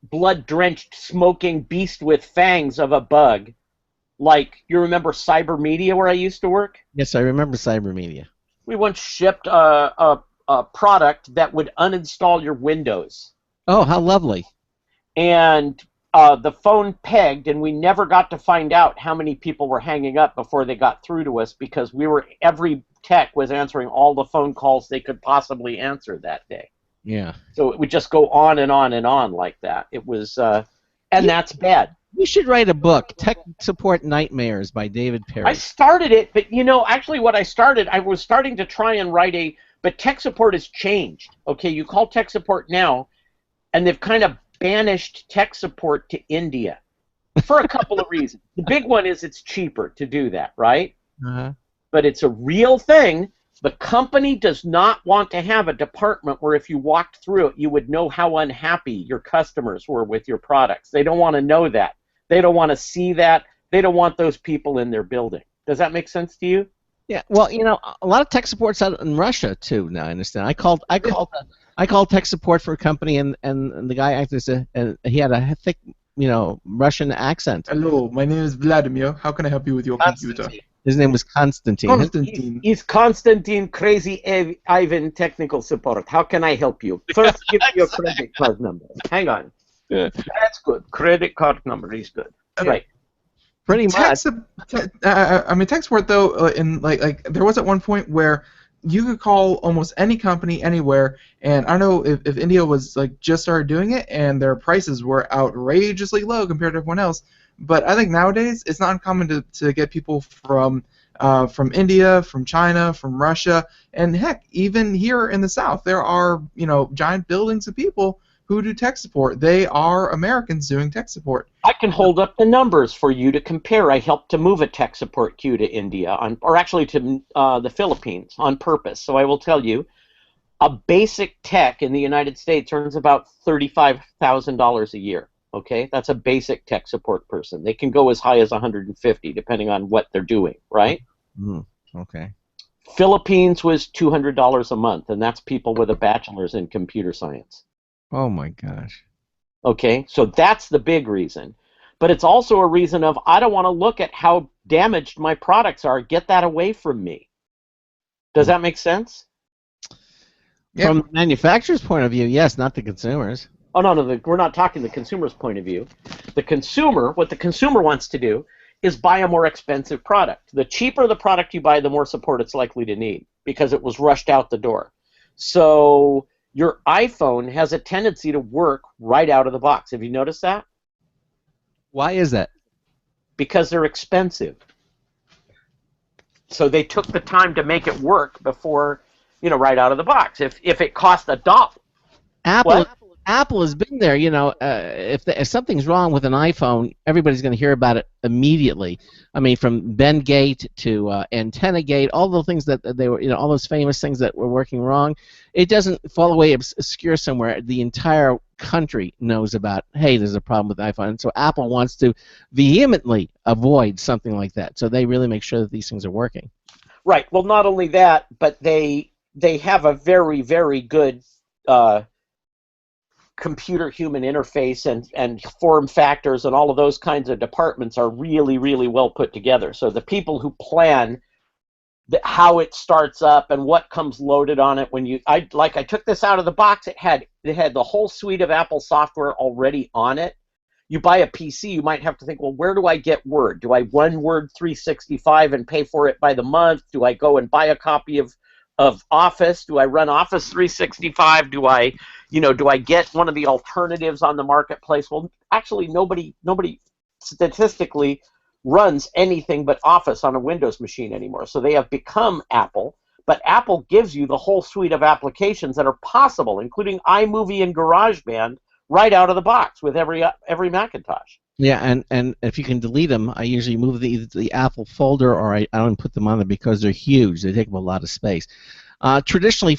blood-drenched smoking beast with fangs of a bug, like you remember Cyber Media where I used to work? Yes, I remember Cybermedia. We once shipped a product that would uninstall your Windows. Oh, how lovely. And the phone pegged, and we never got to find out how many people were hanging up before they got through to us, because every tech was answering all the phone calls they could possibly answer that day. Yeah. So it would just go on and on and on like that. It was, and that's bad. You should write a book, Tech Support Nightmares by David Perry. I started it, but actually what I was starting to try and write but tech support has changed. Okay, you call tech support now, and they've kind of banished tech support to India for a couple of reasons. The big one is it's cheaper to do that, right? Uh-huh. But it's a real thing. The company does not want to have a department where if you walked through it, you would know how unhappy your customers were with your products. They don't want to know that. They don't want to see that. They don't want those people in their building. Does that make sense to you? Yeah. Well, a lot of tech support's out in Russia too. Now I understand. I called tech support for a company, and the guy acted and he had a thick, Russian accent. Hello, my name is Vladimir. How can I help you with your computer? His name was Konstantin. Constantine. He's Konstantin Crazy Ivan Technical Support. How can I help you? First, give me your credit card number. Hang on. Yeah. That's good. Credit card number is good. Right. Pretty much. Tech support though, in like there was at one point where you could call almost any company anywhere, and I don't know if India was like just started doing it, and their prices were outrageously low compared to everyone else. But I think nowadays it's not uncommon to get people from India, from China, from Russia, and heck, even here in the South, there are giant buildings of people who do tech support. They are Americans doing tech support. I can hold up the numbers for you to compare. I helped to move a tech support queue to India, or actually to the Philippines on purpose. So I will tell you, a basic tech in the United States earns about $35,000 a year. Okay, that's a basic tech support person. They can go as high as 150, depending on what they're doing. Right? Okay. Philippines was $200 a month, and that's people with a bachelor's in computer science. Oh my gosh. Okay, so that's the big reason. But it's also a reason of I don't want to look at how damaged my products are. Get that away from me. Does that make sense? Yeah. From the manufacturer's point of view, yes, not the consumers. Oh, no, we're not talking the consumer's point of view. The consumer, what the consumer wants to do is buy a more expensive product. The cheaper the product you buy, the more support it's likely to need because it was rushed out the door. So your iPhone has a tendency to work right out of the box. Have you noticed that? Why is that? Because they're expensive. So they took the time to make it work before, right out of the box. If it cost $1. Apple has been there. If something's wrong with an iPhone, everybody's going to hear about it immediately. I mean, from Bendgate to Antenna Gate, all the things that they were, all those famous things that were working wrong. It doesn't fall away obscure somewhere. The entire country knows about, hey, there's a problem with the iPhone. And so Apple wants to vehemently avoid something like that. So they really make sure that these things are working. Right. Well, not only that, but they have a very, very good computer-human interface and form factors and all of those kinds of departments are really, really well put together. So the people who plan how it starts up and what comes loaded on it I took this out of the box, it had the whole suite of Apple software already on it. You buy a PC, you might have to think, well, where do I get Word? Do I run Word 365 and pay for it by the month? Do I go and buy a copy of of Office? Do I run Office 365? Do I get one of the alternatives on the marketplace? Well, actually, nobody statistically runs anything but Office on a Windows machine anymore. So they have become Apple, but Apple gives you the whole suite of applications that are possible, including iMovie and GarageBand, right out of the box with every Macintosh. Yeah, and if you can delete them, I usually move the Apple folder, or I don't put them on there because they're huge. They take up a lot of space. Traditionally,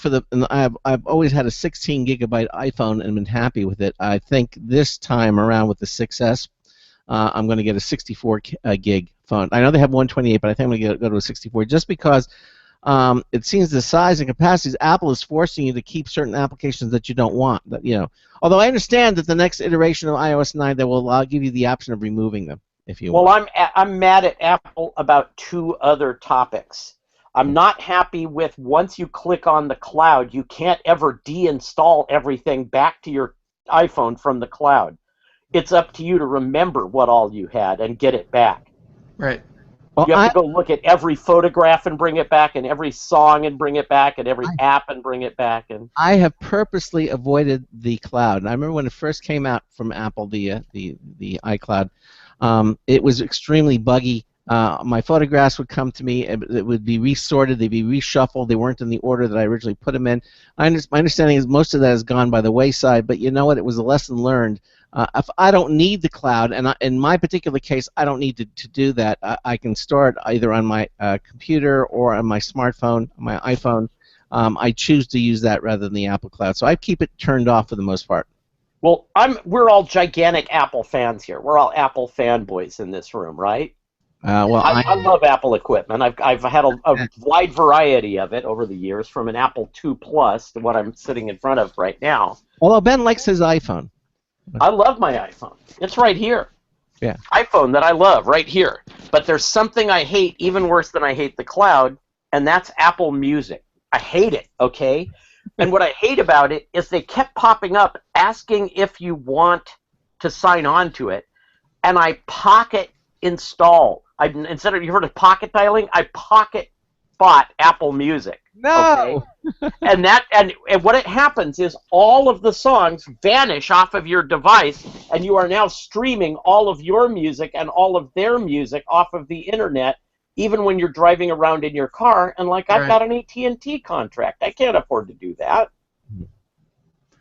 I've always had a 16 gigabyte iPhone and been happy with it. I think this time around with the 6S, I'm going to get a 64 gig phone. I know they have 128, but I think I'm going to go to a 64 just because it seems the size and capacities Apple is forcing you to keep certain applications that you don't want. Although I understand that the next iteration of iOS 9 that will give you the option of removing them if you want. Well, I'm mad at Apple about two other topics. I'm not happy with once you click on the cloud, you can't ever deinstall everything back to your iPhone from the cloud. It's up to you to remember what all you had and get it back. Right. Well, You have to go look at every photograph and bring it back, and every song and bring it back, and every app and bring it back. And I have purposely avoided the cloud. And I remember when it first came out from Apple, the iCloud, it was extremely buggy. My photographs would come to me. It would be resorted. They'd be reshuffled. They weren't in the order that I originally put them in. My understanding is most of that has gone by the wayside, but you know what? It was a lesson learned. If I don't need the cloud, and in my particular case, I don't need to do that, I can store it either on my computer or on my smartphone, my iPhone. I choose to use that rather than the Apple Cloud. So I keep it turned off for the most part. well, we're all gigantic Apple fans here. We're all Apple fanboys in this room, right? I love Apple equipment. I've had a wide variety of it over the years, from an Apple II Plus to what I'm sitting in front of right now. Although Ben likes his iPhone. I love my iPhone. It's right here. Yeah. iPhone that I love right here. But there's something I hate even worse than I hate the cloud, and that's Apple Music. I hate it, okay? And what I hate about it is they kept popping up asking if you want to sign on to it, and I pocket install. Instead of, you heard of pocket dialing, I pocket bought Apple Music. No. Okay? and what happens is all of the songs vanish off of your device, and you are now streaming all of your music and all of their music off of the internet, even when you're driving around in your car. And I've got an AT&T contract, I can't afford to do that.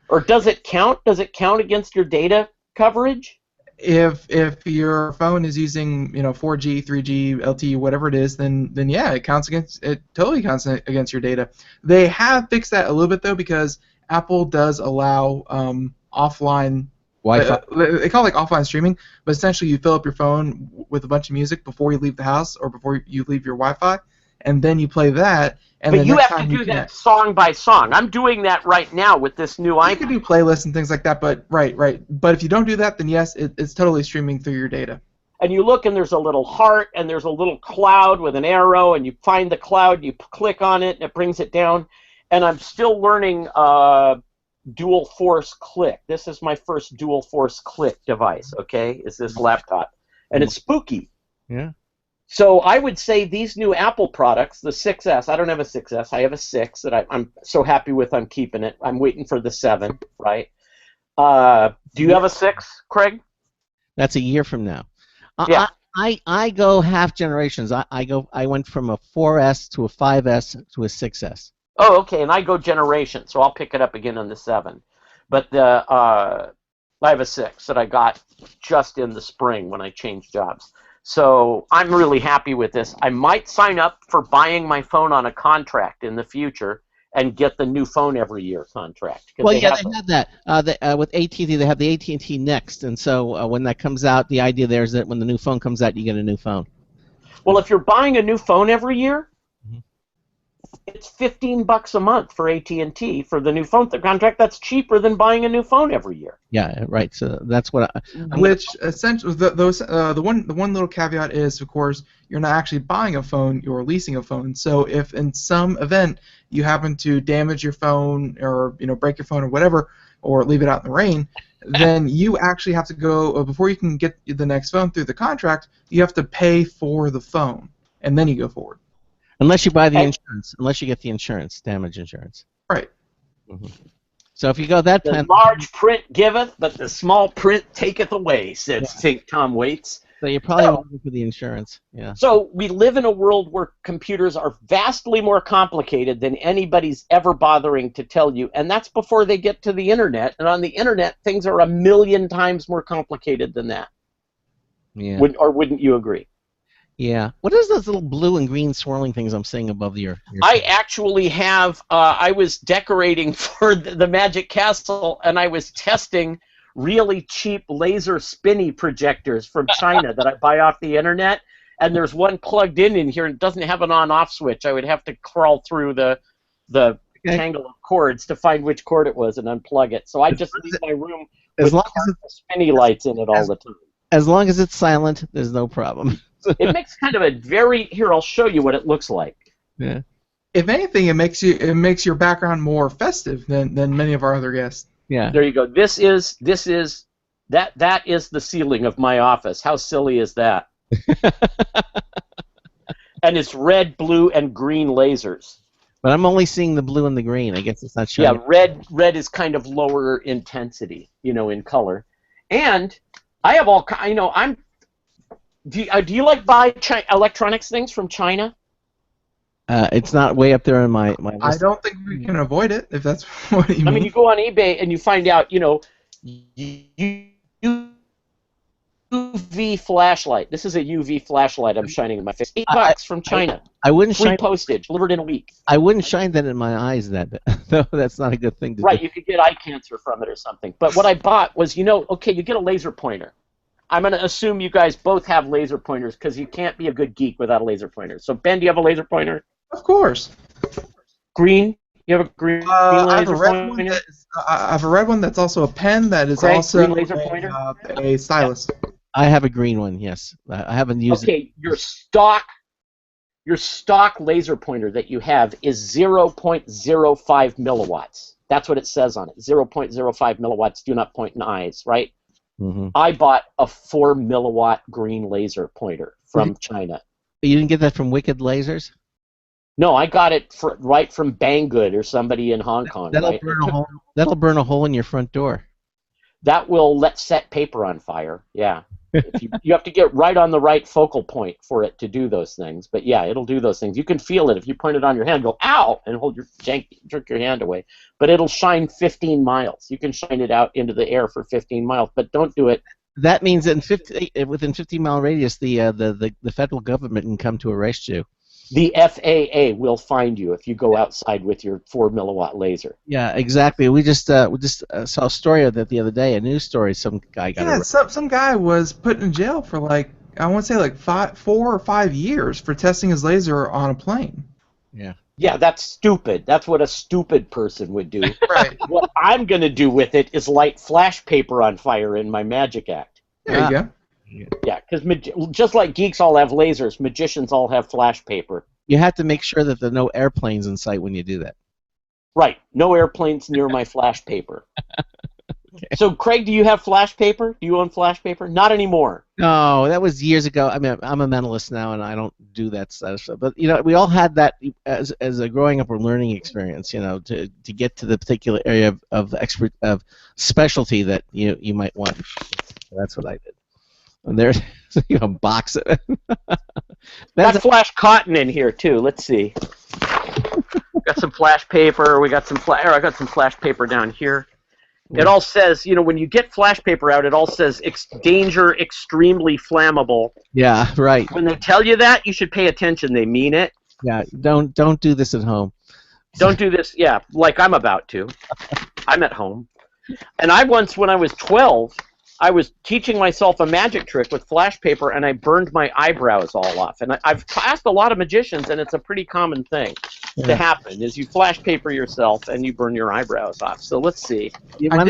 Or does it count? Does it count against your data coverage? If your phone is using 4G, 3G, LTE, whatever it is, then yeah, it totally counts against your data. They have fixed that a little bit though, because Apple does allow offline Wi-Fi. They call it offline streaming, but essentially you fill up your phone with a bunch of music before you leave the house or before you leave your Wi-Fi, and then you play that. And but you have to do that song by song. I'm doing that right now with this new iPhone. You can do playlists and things like that, but right. But if you don't do that, then yes, it's totally streaming through your data. And you look, and there's a little heart, and there's a little cloud with an arrow, and you find the cloud, you click on it, and it brings it down. And I'm still learning dual force click. This is my first dual force click device, okay, is this laptop. And it's spooky. Yeah. So I would say these new Apple products, the 6S, I don't have a 6S, I have a 6 that I'm so happy with, I'm keeping it. I'm waiting for the 7, right? Do you have a 6, Craig? That's a year from now. Yeah. I go half generations. I went from a 4S to a 5S to a 6S. Oh, okay, and I go generation, so I'll pick it up again on the 7. But I have a 6 that I got just in the spring when I changed jobs. So I'm really happy with this. I might sign up for buying my phone on a contract in the future and get the new phone every year contract. Well, they have that. With AT&T, they have the AT&T Next, and so when that comes out, the idea there is that when the new phone comes out, you get a new phone. Well, if you're buying a new phone every year, it's $15 a month for AT&T for the new phone contract. That's cheaper than buying a new phone every year. Yeah, right. So that's what essentially the one little caveat is, of course, you're not actually buying a phone, you're leasing a phone. So if in some event you happen to damage your phone or break your phone or whatever, or leave it out in the rain, then you actually have to go before you can get the next phone through the contract. You have to pay for the phone, and then you go forward. Unless you buy the And- insurance, unless you get the insurance, damage insurance. Right. So if you go that The plan, large print giveth, but the small print taketh away, said St. Tom Waits. so you're probably So- looking for the insurance. Yeah. So we live in a world where computers are vastly more complicated than anybody's ever bothering to tell you, and that's before they get to the internet. And on the internet, things are 1,000,000 times more complicated than that. Yeah. Wouldn't you agree? Yeah. What is those little blue and green swirling things I'm seeing above your I actually have. I was decorating for the Magic Castle, and I was testing really cheap laser spinny projectors from China that I buy off the internet. And there's one plugged in here, and it doesn't have an on-off switch. I would have to crawl through the tangle of cords to find which cord it was and unplug it. So I just leave my room as with long as spinny lights in it all the time. as long as it's silent, there's no problem. It makes kind of a very. Here, I'll show you what it looks like. Yeah. If anything, it makes your background more festive than many of our other guests. Yeah. There you go. That is the ceiling of my office. How silly is that? And it's red, blue, and green lasers. But I'm only seeing the blue and the green. I guess it's not showing. Yeah, red is kind of lower intensity, in color. And I have all I'm. Do you like buy electronics things from China? It's not way up there in my list. I don't think we can avoid it, if that's what you mean. I mean, you go on eBay and you find out, UV flashlight. This is a UV flashlight I'm shining in my face. $8 from China. I wouldn't Free shine. postage, delivered in a week. I wouldn't shine that in my eyes. That's not a good thing to Right, do. you could get eye cancer from it or something. But what I bought was, okay, you get a laser pointer. I'm going to assume you guys both have laser pointers because you can't be a good geek without a laser pointer. So, Ben, do you have a laser pointer? Of course. Green? You have a green I have laser a red one. pointer? I have a red one that's also a pen that is Craig, also green laser pointer? a stylus. I have a green one. Yes, I haven't used it. Okay, your stock laser pointer that you have is 0.05 milliwatts. That's what it says on it. 0.05 milliwatts. Do not point in eyes, right? Mm-hmm. I bought a 4 milliwatt green laser pointer from China. You didn't get that from Wicked Lasers? No, I got it right from Banggood or somebody in Hong Kong. That'll right? burn a hole. That'll burn a hole in your front door. That will set paper on fire. Yeah. If you have to get right on the right focal point for it to do those things. But yeah, it'll do those things. You can feel it if you point it on your hand, go ow, and jerk your hand away. But it'll shine 15 miles. You can shine it out into the air for 15 miles, but don't do it. That means that within 50-mile radius, the federal government can come to arrest you. The FAA will find you if you go outside with your 4 milliwatt laser. Yeah, exactly. We just saw a story of that the other day. A news story. Some guy got arrested. Some guy was put in jail for I want to say 4 or 5 years for testing his laser on a plane. Yeah. Yeah, that's stupid. That's what a stupid person would do. Right. What I'm going to do with it is light flash paper on fire in my magic act. There you go. Yeah, because just like geeks all have lasers, magicians all have flash paper. You have to make sure that there are no airplanes in sight when you do that. Right. No airplanes near my flash paper. Okay. So, Craig, do you have flash paper? Do you own flash paper? Not anymore. No, that was years ago. I mean, I'm a mentalist now, and I don't do that stuff. But we all had that as a growing up or learning experience. To get to the particular area of specialty that you might want. So that's what I did. And there's a box. Got flash cotton in here too. Let's see. Got some flash paper. We got some I got some flash paper down here. It all says, when you get flash paper out, it all says danger, extremely flammable. Yeah, right. When they tell you that, you should pay attention. They mean it. Yeah, don't do this at home. Don't do this. Yeah, like I'm about to. I'm at home, and when I was 12. I was teaching myself a magic trick with flash paper, and I burned my eyebrows all off. And I've asked a lot of magicians, and it's a pretty common thing to happen, is you flash paper yourself and you burn your eyebrows off. So let's see. I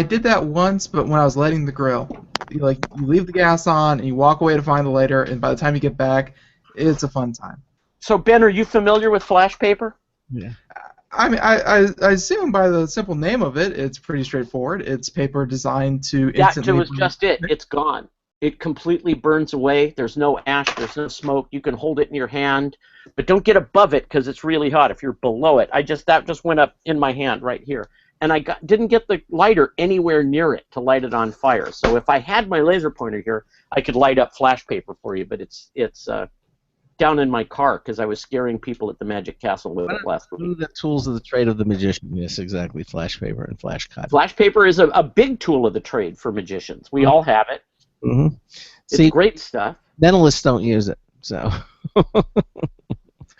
did that once, but when I was lighting the grill. You leave the gas on, and you walk away to find the lighter, and by the time you get back, it's a fun time. So, Ben, are you familiar with flash paper? Yeah. I mean, I assume by the simple name of it, it's pretty straightforward. It's paper designed to instantly... That was just it. It's gone. It completely burns away. There's no ash. There's no smoke. You can hold it in your hand, but don't get above it because it's really hot. If you're below it, that just went up in my hand right here, and I didn't get the lighter anywhere near it to light it on fire. So if I had my laser pointer here, I could light up flash paper for you, but it's down in my car because I was scaring people at the Magic Castle with it last week. The tools of the trade of the magician. Yes, exactly. Flash paper and flash cut. Flash paper is a big tool of the trade for magicians. We all have it. Mm-hmm. It's great stuff. Mentalists don't use it, so.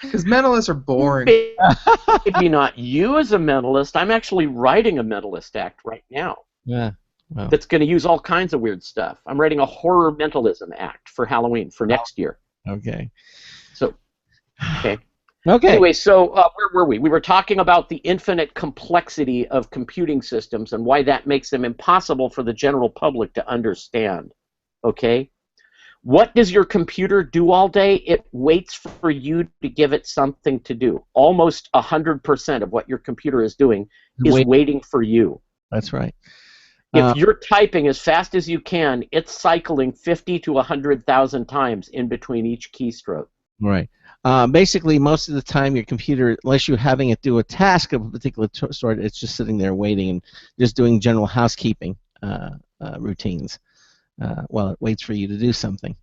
Because mentalists are boring. Maybe not you as a mentalist. I'm actually writing a mentalist act right now. Yeah. Wow. That's going to use all kinds of weird stuff. I'm writing a horror mentalism act for Halloween for next year. Okay. So, okay. Okay. Anyway, so where were we? We were talking about the infinite complexity of computing systems and why that makes them impossible for the general public to understand. Okay? What does your computer do all day? It waits for you to give it something to do. Almost 100% of what your computer is doing is waiting for you. That's right. If you're typing as fast as you can, it's cycling 50 to 100,000 times in between each keystroke. Right. Basically, most of the time, your computer, unless you're having it do a task of a particular sort, it's just sitting there waiting and just doing general housekeeping routines. While it waits for you to do something.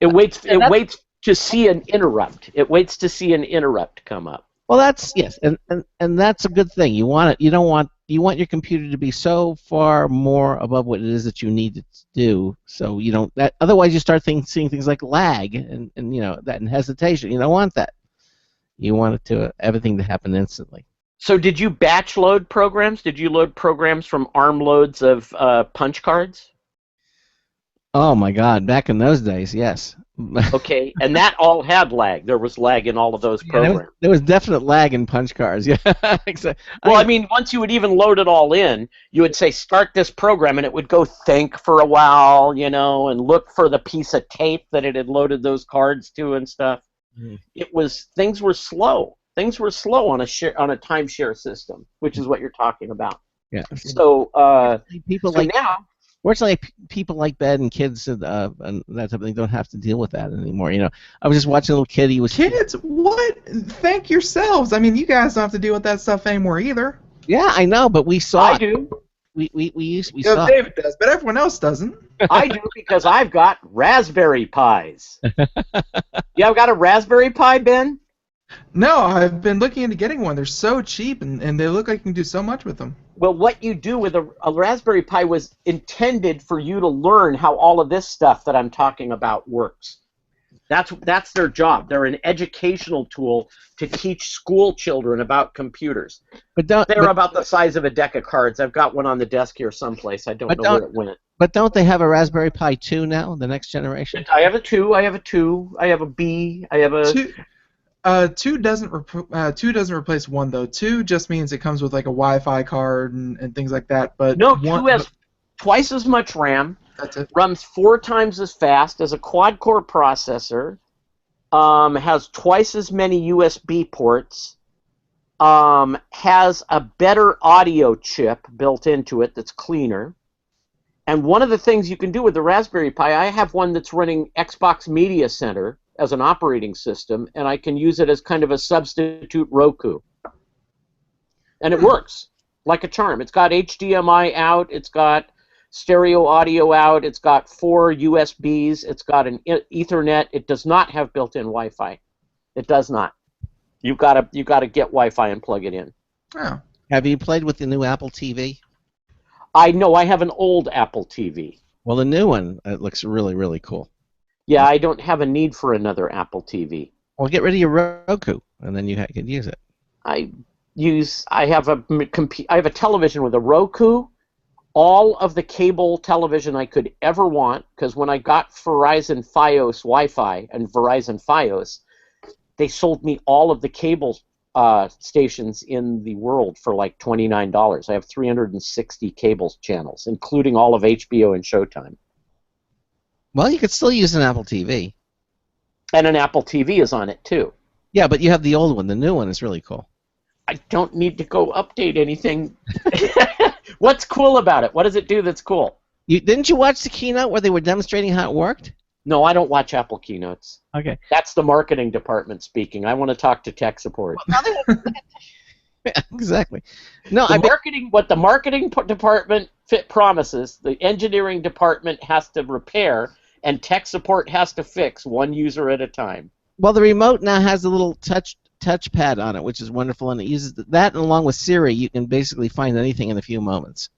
It waits to see an interrupt. It waits to see an interrupt come up. Well, that's yes, and that's a good thing. You want it. You want your computer to be so far more above what it is that you need it to do. So you don't. Otherwise, you start seeing things like lag and that and hesitation. You don't want that. You want everything to happen instantly. So did you batch load programs? Did you load programs from ARM loads of punch cards? Oh my God! Back in those days, yes. Okay, and that all had lag. There was lag in all of those programs. There was definite lag in punch cards. Yeah, exactly. Well, I mean, once you would even load it all in, you would say start this program, and it would go think for a while, and look for the piece of tape that it had loaded those cards to and stuff. Things were slow. Things were slow on a timeshare system, which is what you're talking about. Yeah. So now. Fortunately, people like Ben and kids and that type of thing don't have to deal with that anymore. I was just watching a little kid. He was kids. What? Thank yourselves. I mean, you guys don't have to deal with that stuff anymore either. Yeah, I know, but we saw. I do. We saw. David does, but everyone else doesn't. I do because I've got Raspberry Pis. You have got a Raspberry Pi, Ben? No, I've been looking into getting one. They're so cheap, and they look like you can do so much with them. Well, what you do with a Raspberry Pi was intended for you to learn how all of this stuff that I'm talking about works. That's their job. They're an educational tool to teach school children about computers. They're about the size of a deck of cards. I've got one on the desk here someplace. I don't know where it went. But don't they have a Raspberry Pi 2 now, the next generation? I have a 2. I have a 2. I have a B. I have a... 2 doesn't replace 1 though. 2 just means it comes with like a Wi-Fi card and things like that. But no, 2 has twice as much RAM. That's it. Runs 4 times as fast as a quad-core processor. Has twice as many USB ports. Has a better audio chip built into it that's cleaner. And one of the things you can do with the Raspberry Pi, I have one that's running Xbox Media Center as an operating system, and I can use it as kind of a substitute Roku. And it works like a charm. It's got HDMI out, it's got stereo audio out, it's got 4 USBs, it's got an Ethernet. It does not have built-in Wi-Fi. It does not. You've got to get Wi-Fi and plug it in. Oh. Have you played with the new Apple TV? I know. I have an old Apple TV. Well, the new one, it looks really, really cool. Yeah, I don't have a need for another Apple TV. Well, get rid of your Roku, and then you can use it. I have a television with a Roku, all of the cable television I could ever want, because when I got Verizon Fios Wi-Fi and Verizon Fios, they sold me all of the cable stations in the world for like $29. I have 360 cable channels, including all of HBO and Showtime. Well, you could still use an Apple TV. And an Apple TV is on it, too. Yeah, but you have the old one. The new one is really cool. I don't need to go update anything. What's cool about it? What does it do that's cool? Didn't you watch the keynote where they were demonstrating how it worked? No, I don't watch Apple keynotes. Okay. That's the marketing department speaking. I want to talk to tech support. Yeah, exactly. No, What the marketing department promises, the engineering department has to repair, and tech support has to fix one user at a time. Well, the remote now has a little touchpad on it, which is wonderful, and it uses that, and along with Siri, you can basically find anything in a few moments.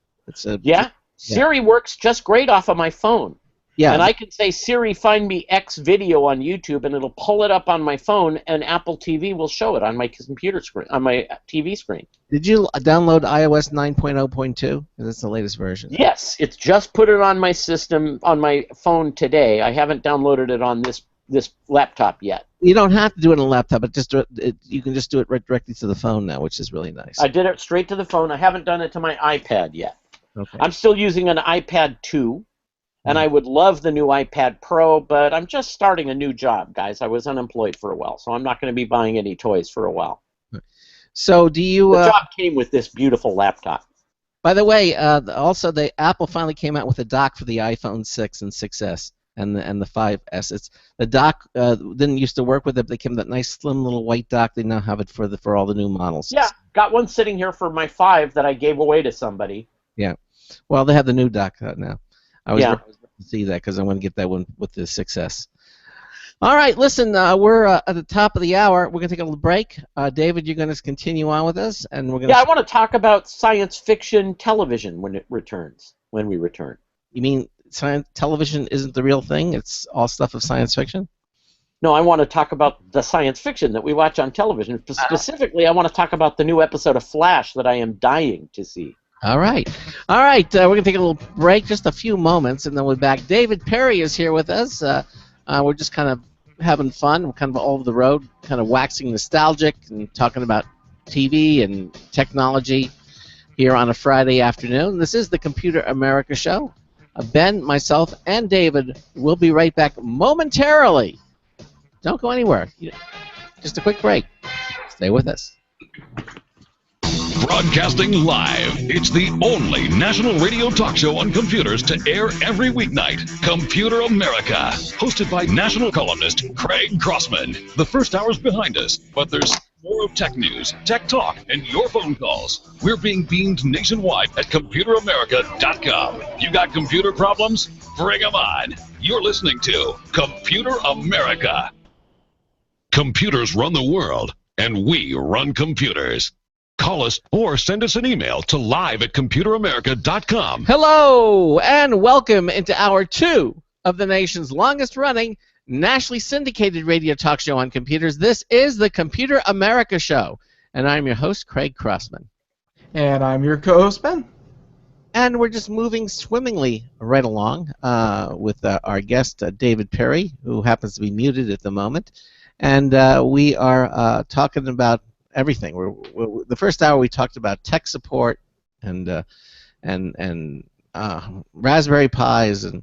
Siri works just great off of my phone. Yeah. And I can say, Siri, find me X video on YouTube, and it'll pull it up on my phone, and Apple TV will show it on my computer screen, on my TV screen. Did you download iOS 9.0.2? That's the latest version. Yes, it's just put it on my system, on my phone today. I haven't downloaded it on this laptop yet. You don't have to do it on a laptop, but you can just do it right directly to the phone now, which is really nice. I did it straight to the phone. I haven't done it to my iPad yet. Okay. I'm still using an iPad 2. And I would love the new iPad Pro, but I'm just starting a new job, guys. I was unemployed for a while, so I'm not going to be buying any toys for a while. So do you... The job came with this beautiful laptop. By the way, also Apple finally came out with a dock for the iPhone 6 and 6S and the 5S. The dock didn't used to work with it. They came with that nice slim little white dock. They now have it for all the new models. Yeah, got one sitting here for my 5 that I gave away to somebody. Yeah. Well, they have the new dock now. I was Yeah. to see that because I want to get that one with the 6S. All right, listen, we're at the top of the hour. We're going to take a little break. David, you're going to continue on with us, and we're going. Yeah, I want to talk about science fiction television when we return. You mean science television isn't the real thing? It's all stuff of science fiction? No, I want to talk about the science fiction that we watch on television. Specifically, I want to talk about the new episode of Flash that I am dying to see. All right. We're going to take a little break, just a few moments, and then we'll be back. David Perry is here with us. We're just kind of having fun. We're kind of all over the road, kind of waxing nostalgic and talking about TV and technology here on a Friday afternoon. This is the Computer America Show. Ben, myself, and David will be right back momentarily. Don't go anywhere. Just a quick break. Stay with us. Broadcasting live, it's the only national radio talk show on computers to air every weeknight. Computer America, hosted by national columnist Craig Crossman. The first hour's behind us, but there's more of tech news, tech talk, and your phone calls. We're being beamed nationwide at ComputerAmerica.com. You got computer problems? Bring them on. You're listening to Computer America. Computers run the world, and we run computers. Call us or send us an email to live@computeramerica.com. Hello, and welcome into Hour 2 of the nation's longest-running, nationally syndicated radio talk show on computers. This is the Computer America Show, and I'm your host, Craig Crossman. And I'm your co-host, Ben. And we're just moving swimmingly right along with our guest, David Perry, who happens to be muted at the moment. And we are talking about everything. The first hour we talked about tech support and Raspberry Pis and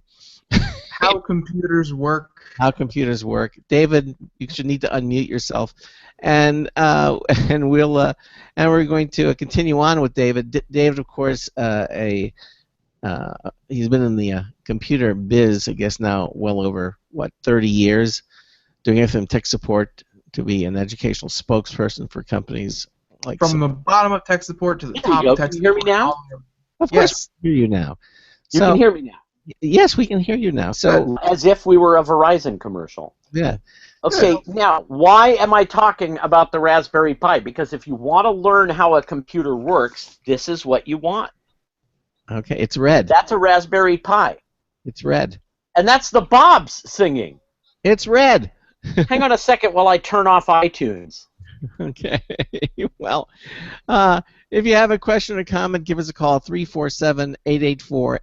how computers work. How computers work. David, you should need to unmute yourself, and we're going to continue on with David. David, of course, he's been in the computer biz, I guess now well over 30 years, doing everything from tech support to be an educational spokesperson for companies like from the bottom of tech support to the top of tech support. Can you hear me now? Of course, we can hear you now. You can hear me now. Yes, we can hear you now. So as if we were a Verizon commercial. Yeah. Okay, now why am I talking about the Raspberry Pi? Because if you want to learn how a computer works, this is what you want. Okay, it's red. That's a Raspberry Pi. It's red. And that's the Bobs singing. It's red. Hang on a second while I turn off iTunes. Okay. Well, if you have a question or comment, give us a call, 347-884-8881,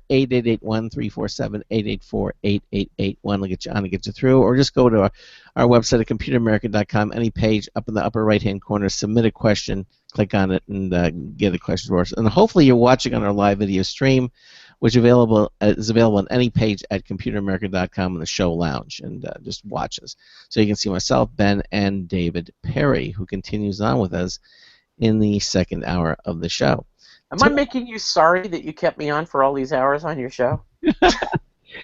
347-884-8881. We'll get you on and get you through. Or just go to our website at computeramerica.com, any page up in the upper right-hand corner, submit a question, click on it, and get a question for us. And hopefully you're watching on our live video stream, which is available on any page at computeramerica.com in the show lounge, and just watch us. So you can see myself, Ben, and David Perry, who continues on with us in the second hour of the show. Am I making you sorry that you kept me on for all these hours on your show?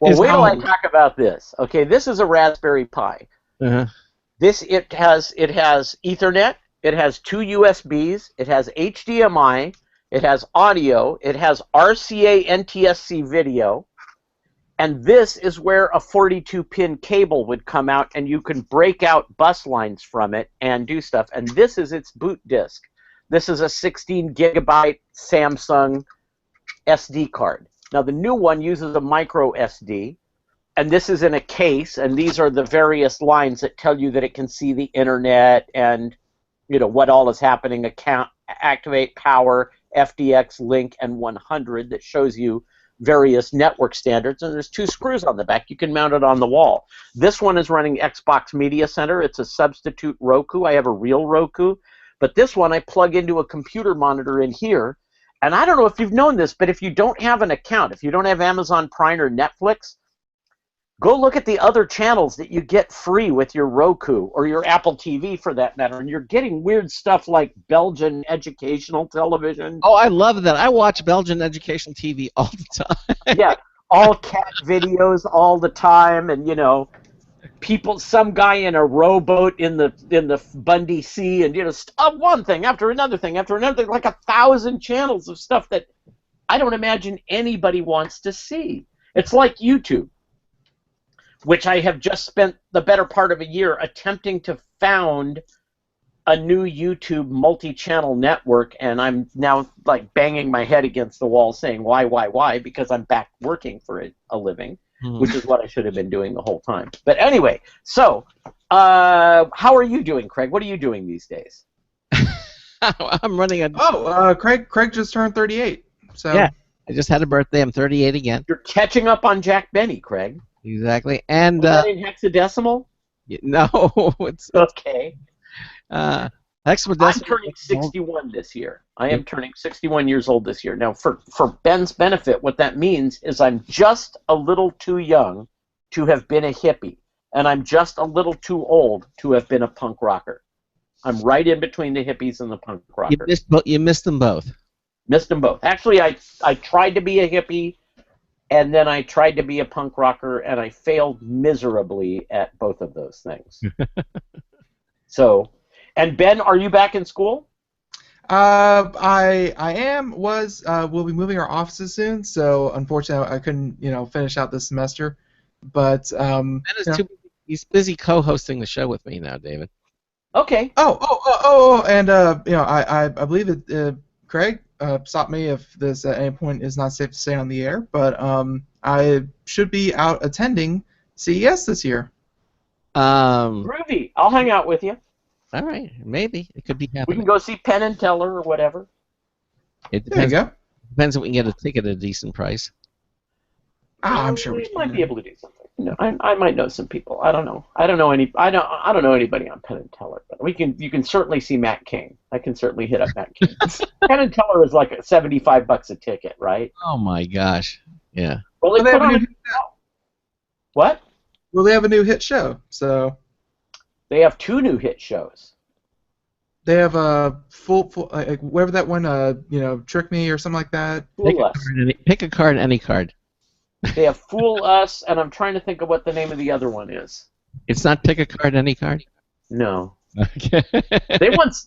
Well, His wait till I phone. talk about this. Okay, this is a Raspberry Pi. Uh-huh. It has Ethernet. It has 2 USBs. It has HDMI. It has audio. It has RCA NTSC video. And this is where a 42-pin cable would come out, and you can break out bus lines from it and do stuff. And this is its boot disk. This is a 16-gigabyte Samsung SD card. Now, the new one uses a micro SD, and this is in a case, and these are the various lines that tell you that it can see the internet and, you know, what all is happening, activate, power, FDX, link, and 100 that shows you various network standards, and there's 2 screws on the back. You can mount it on the wall. This one is running Xbox Media Center. It's a substitute Roku. I have a real Roku, but this one I plug into a computer monitor in here, and I don't know if you've known this, but if you don't have an account, if you don't have Amazon Prime or Netflix, go look at the other channels that you get free with your Roku or your Apple TV for that matter, and you're getting weird stuff like Belgian educational television. Oh, I love that. I watch Belgian education TV all the time. Yeah, all cat videos all the time, and you know, some guy in a rowboat in the Bundy Sea, and you know, one thing after another thing after another, like 1,000 channels of stuff that I don't imagine anybody wants to see. It's like YouTube, which I have just spent the better part of a year attempting to found a new YouTube multi-channel network, and I'm now like banging my head against the wall saying why, because I'm back working for a living, which is what I should have been doing the whole time. But anyway, so how are you doing, Craig? What are you doing these days? I'm running a... Craig just turned 38. So Yeah, I just had a birthday. I'm 38 again. You're catching up on Jack Benny, Craig. Exactly. And Was that in hexadecimal? no, it's Okay. hexadecimal. I'm turning 61 this year. I am turning 61 years old this year. Now, for Ben's benefit, what that means is I'm just a little too young to have been a hippie, and I'm just a little too old to have been a punk rocker. I'm right in between the hippies and the punk rockers. You missed them both. Missed them both. Actually, I tried to be a hippie, and then I tried to be a punk rocker, and I failed miserably at both of those things. So, and Ben, are you back in school? I am. We'll be moving our offices soon, so unfortunately I couldn't finish out this semester. But Ben is too busy. He's busy co-hosting the show with me now, David. Okay. And I believe that Craig stop me if this at any point is not safe to say on the air, but I should be out attending CES this year. Groovy. I'll hang out with you. All right, maybe it could be We happening. can go see Penn and Teller or whatever. It There you depends. go. Depends if we can get a ticket at a decent price. I'm sure we might be able to do something. I might know some people. I don't know. I don't know anybody on Penn and Teller, but you can certainly see Matt King. I can certainly hit up Matt King. Penn and Teller is like $75 a ticket, right? Oh my gosh. Yeah. Well, Well, they put have a on new- what? Well, they have a new hit show, so They have 2 new hit shows. they have a full like whatever that one Trick Me or something like that. Fool Us. Pick a card, any card. They have Fool Us, and I'm trying to think of what the name of the other one is. It's not pick a card, any card. No. Okay. They once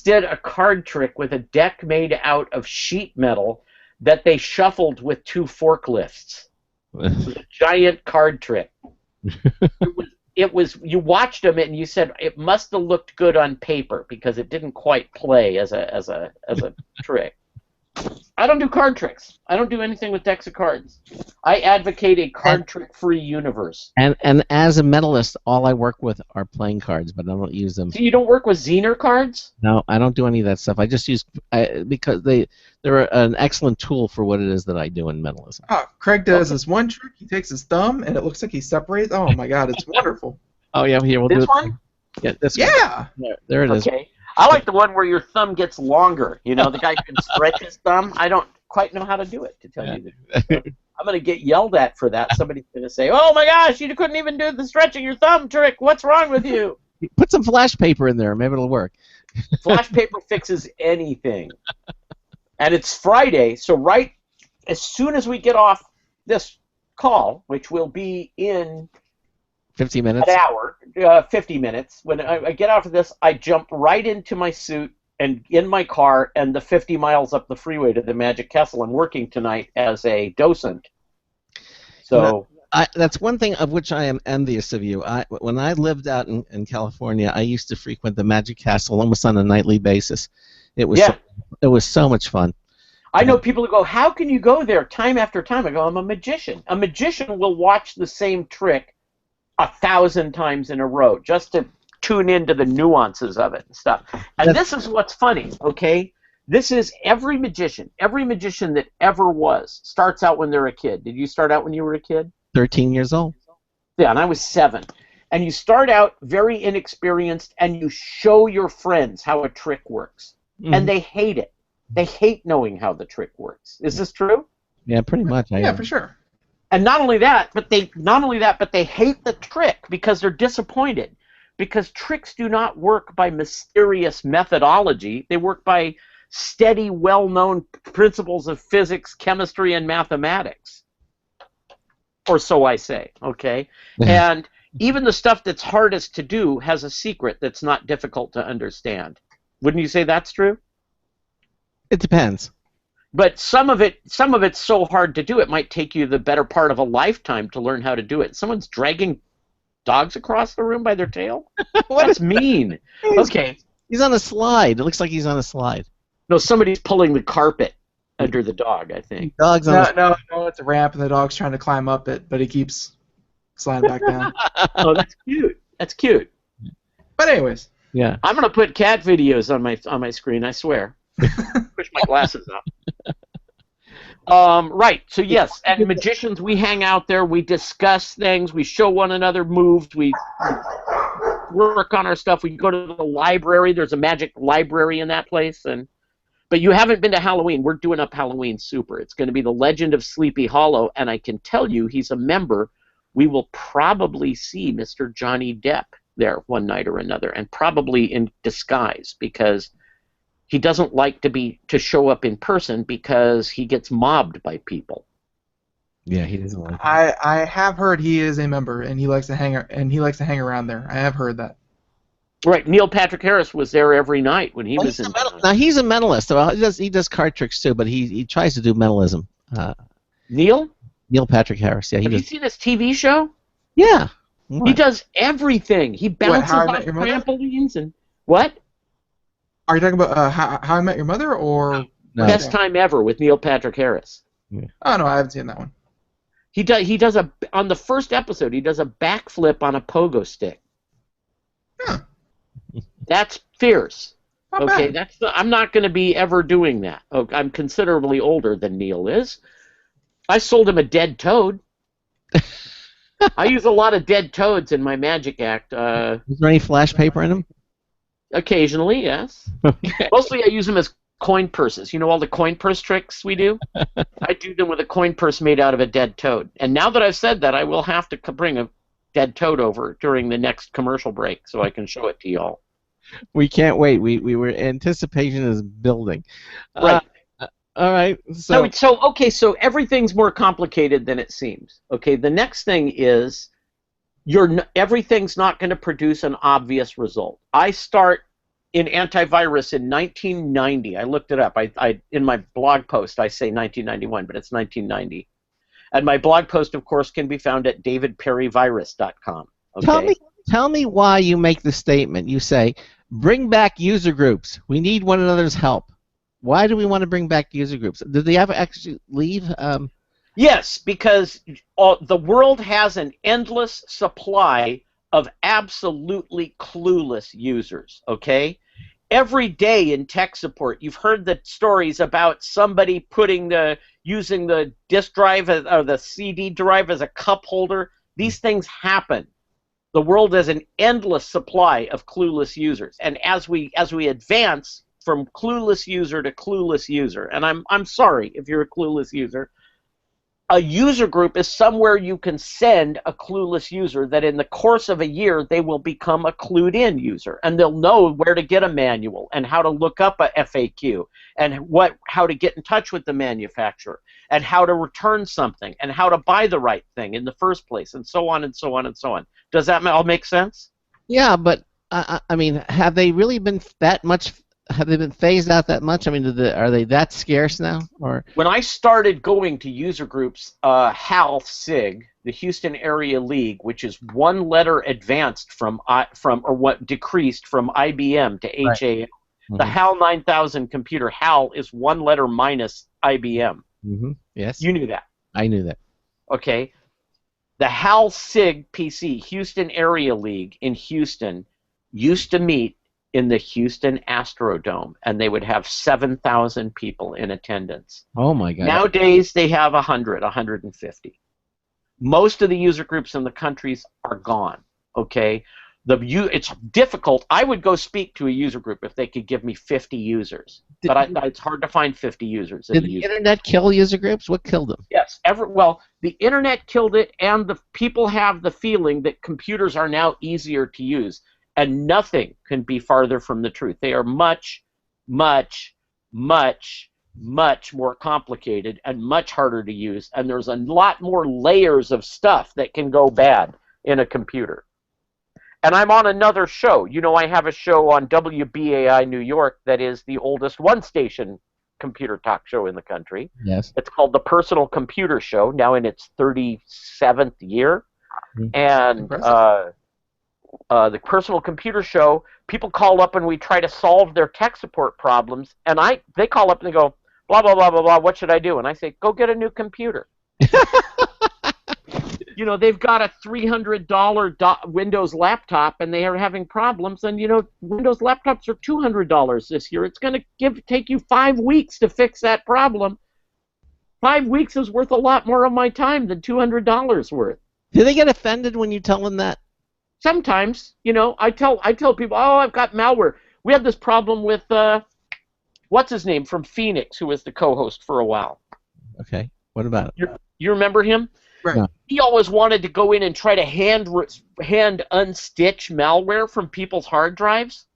did a card trick with a deck made out of sheet metal that they shuffled with 2 forklifts. It was a giant card trick. It was you watched them and you said it must have looked good on paper because it didn't quite play as a trick. I don't do card tricks. I don't do anything with decks of cards. I advocate a card trick-free universe. And as a medalist, all I work with are playing cards, but I don't use them. So you don't work with Zener cards? No, I don't do any of that stuff. I just use because they're an excellent tool for what it is that I do in medalism. Oh, Craig does this one trick. He takes his thumb and it looks like he separates. Oh my God, it's wonderful. Oh yeah, here we'll do This it. one? Yeah, this one. Yeah. There it is. Okay. I like the one where your thumb gets longer. You know, the guy can stretch his thumb. I don't quite know how to do it, to tell you the truth. I'm going to get yelled at for that. Somebody's going to say, oh my gosh, you couldn't even do the stretching your thumb trick. What's wrong with you? Put some flash paper in there. Maybe it'll work. Flash paper fixes anything. And it's Friday, so right as soon as we get off this call, which will be in 50 minutes. an hour, 50 minutes. When I get off of this, I jump right into my suit and in my car and the 50 miles up the freeway to the Magic Castle. I'm working tonight as a docent. So that's one thing of which I am envious of you. When I lived out in California, I used to frequent the Magic Castle almost on a nightly basis. It was it was so much fun. I know people who go, how can you go there time after time? I go, I'm a magician. A magician will watch the same trick 1,000 times in a row just to tune into the nuances of it and stuff. And this is what's funny, okay? This is every magician that ever was starts out when they're a kid. Did you start out when you were a kid? 13 years old. Yeah, and I was 7. And you start out very inexperienced and you show your friends how a trick works. Mm-hmm. And they hate it. They hate knowing how the trick works. Is this true? Yeah, pretty much. Yeah, for sure. And not only that, but they hate the trick because they're disappointed. Because tricks do not work by mysterious methodology. They work by steady, well-known principles of physics, chemistry, and mathematics. Or so I say, okay? And even the stuff that's hardest to do has a secret that's not difficult to understand. Wouldn't you say that's true? It depends. But some of it's so hard to do, it might take you the better part of a lifetime to learn how to do it. Someone's dragging dogs across the room by their tail? That's mean. Okay. He's on a slide. It looks like he's on a slide. No, somebody's pulling the carpet under the dog, I think. Dog's on No, it's a ramp, and the dog's trying to climb up it, but he keeps sliding back down. Oh, that's cute. That's cute. But anyways. Yeah. I'm gonna put cat videos on my screen, I swear. Push my glasses up. Right. So yes, and magicians, we hang out there, we discuss things, we show one another moves, we work on our stuff. We go to the library. There's a magic library in that place, but you haven't been to Halloween. We're doing up Halloween super. It's going to be the Legend of Sleepy Hollow, and I can tell you he's a member. We will probably see Mr. Johnny Depp there one night or another, and probably in disguise because he doesn't like to show up in person because he gets mobbed by people. Yeah, he doesn't like. I have heard he is a member and he likes to hang around there. I have heard that. Right, Neil Patrick Harris was there every night when he was in. Now he's a mentalist. Well, he does card tricks too, but he tries to do mentalism. Neil Patrick Harris. Yeah, Have you seen this TV show? Yeah. He does everything. He bounces off trampolines and what? Are you talking about How I Met Your Mother or Best Time Ever with Neil Patrick Harris? Yeah. Oh no, I haven't seen that one. He does on the first episode. He does a backflip on a pogo stick. Huh. That's fierce. Not okay, bad. I'm not going to be ever doing that. Okay, I'm considerably older than Neil is. I sold him a dead toad. I use a lot of dead toads in my magic act. Is there any flash paper in them? Occasionally, yes. Okay. Mostly I use them as coin purses. You know all the coin purse tricks we do? I do them with a coin purse made out of a dead toad. And now that I've said that, I will have to bring a dead toad over during the next commercial break so I can show it to y'all. We can't wait. We were anticipation is building. Right. All right. So So everything's more complicated than it seems. Okay, the next thing is everything's not going to produce an obvious result. I start in antivirus in 1990. I looked it up. I in my blog post I say 1991, but it's 1990. And my blog post, of course, can be found at davidperryvirus.com. Okay? Tell me why you make the statement. You say, bring back user groups. We need one another's help. Why do we want to bring back user groups? Did they ever actually leave? Yes, because the world has an endless supply of absolutely clueless users, okay? Every day in tech support, you've heard the stories about somebody using the disk drive or the CD drive as a cup holder. These things happen. The world has an endless supply of clueless users, and as we advance from clueless user to clueless user, and I'm sorry if you're a clueless user, a user group is somewhere you can send a clueless user that in the course of a year they will become a clued in user, and they'll know where to get a manual and how to look up a FAQ and how to get in touch with the manufacturer and how to return something and how to buy the right thing in the first place, and so on and so on and so on. Does that all make sense? Yeah, but I mean, have they really been that much? Have they been phased out that much? I mean, are they that scarce now? Or when I started going to user groups, HAL SIG, the Houston Area League, which is one letter advanced decreased from IBM to HAL. Mm-hmm. The HAL 9000 computer, HAL is one letter minus IBM. Mm-hmm. Yes. You knew that. I knew that. Okay. The HAL SIG PC, Houston Area League in Houston, used to meet in the Houston Astrodome, and they would have 7,000 people in attendance. Oh my God. Nowadays, they have 100, 150. Most of the user groups in the countries are gone, okay? It's difficult. I would go speak to a user group if they could give me 50 users, but it's hard to find 50 users. Did the internet kill user groups? What killed them? Yes. Well, the internet killed it, and the people have the feeling that computers are now easier to use. And nothing can be farther from the truth. They are much, much, much, much more complicated and much harder to use. And there's a lot more layers of stuff that can go bad in a computer. And I'm on another show. You know, I have a show on WBAI New York that is the oldest one-station computer talk show in the country. Yes. It's called The Personal Computer Show, now in its 37th year. Mm-hmm. And the Personal Computer Show, people call up and we try to solve their tech support problems, and they call up and they go, blah, blah, blah, blah, blah, what should I do? And I say, go get a new computer. You know, they've got a $300 Windows laptop, and they are having problems, and, you know, Windows laptops are $200 this year. It's going to take you 5 weeks to fix that problem. 5 weeks is worth a lot more of my time than $200 worth. Do they get offended when you tell them that? Sometimes, you know, I tell people, oh, I've got malware. We had this problem with, what's his name, from Phoenix, who was the co-host for a while. Okay, what about it? You remember him? Right. No. He always wanted to go in and try to hand unstitch malware from people's hard drives.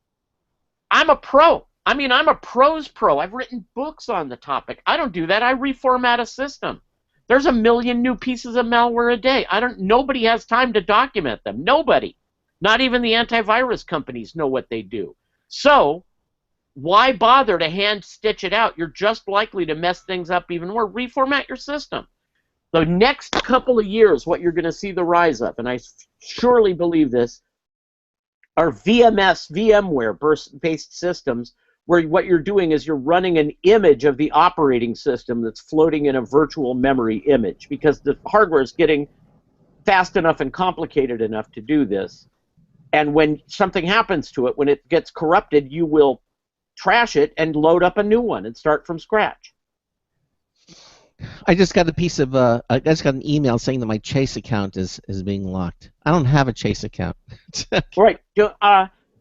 I'm a pro. I mean, I'm a pro's pro. I've written books on the topic. I don't do that. I reformat a system. There's 1 million new pieces of malware a day. Nobody has time to document them. Nobody. Not even the antivirus companies know what they do. So, why bother to hand stitch it out? You're just likely to mess things up even more. Reformat your system. The next couple of years, what you're going to see the rise of, and I surely believe this, are VMware-based systems where what you're doing is you're running an image of the operating system that's floating in a virtual memory image, because the hardware is getting fast enough and complicated enough to do this. And when something happens to it, when it gets corrupted, you will trash it and load up a new one and start from scratch. I just got I just got an email saying that my Chase account is being locked. I don't have a Chase account. Right.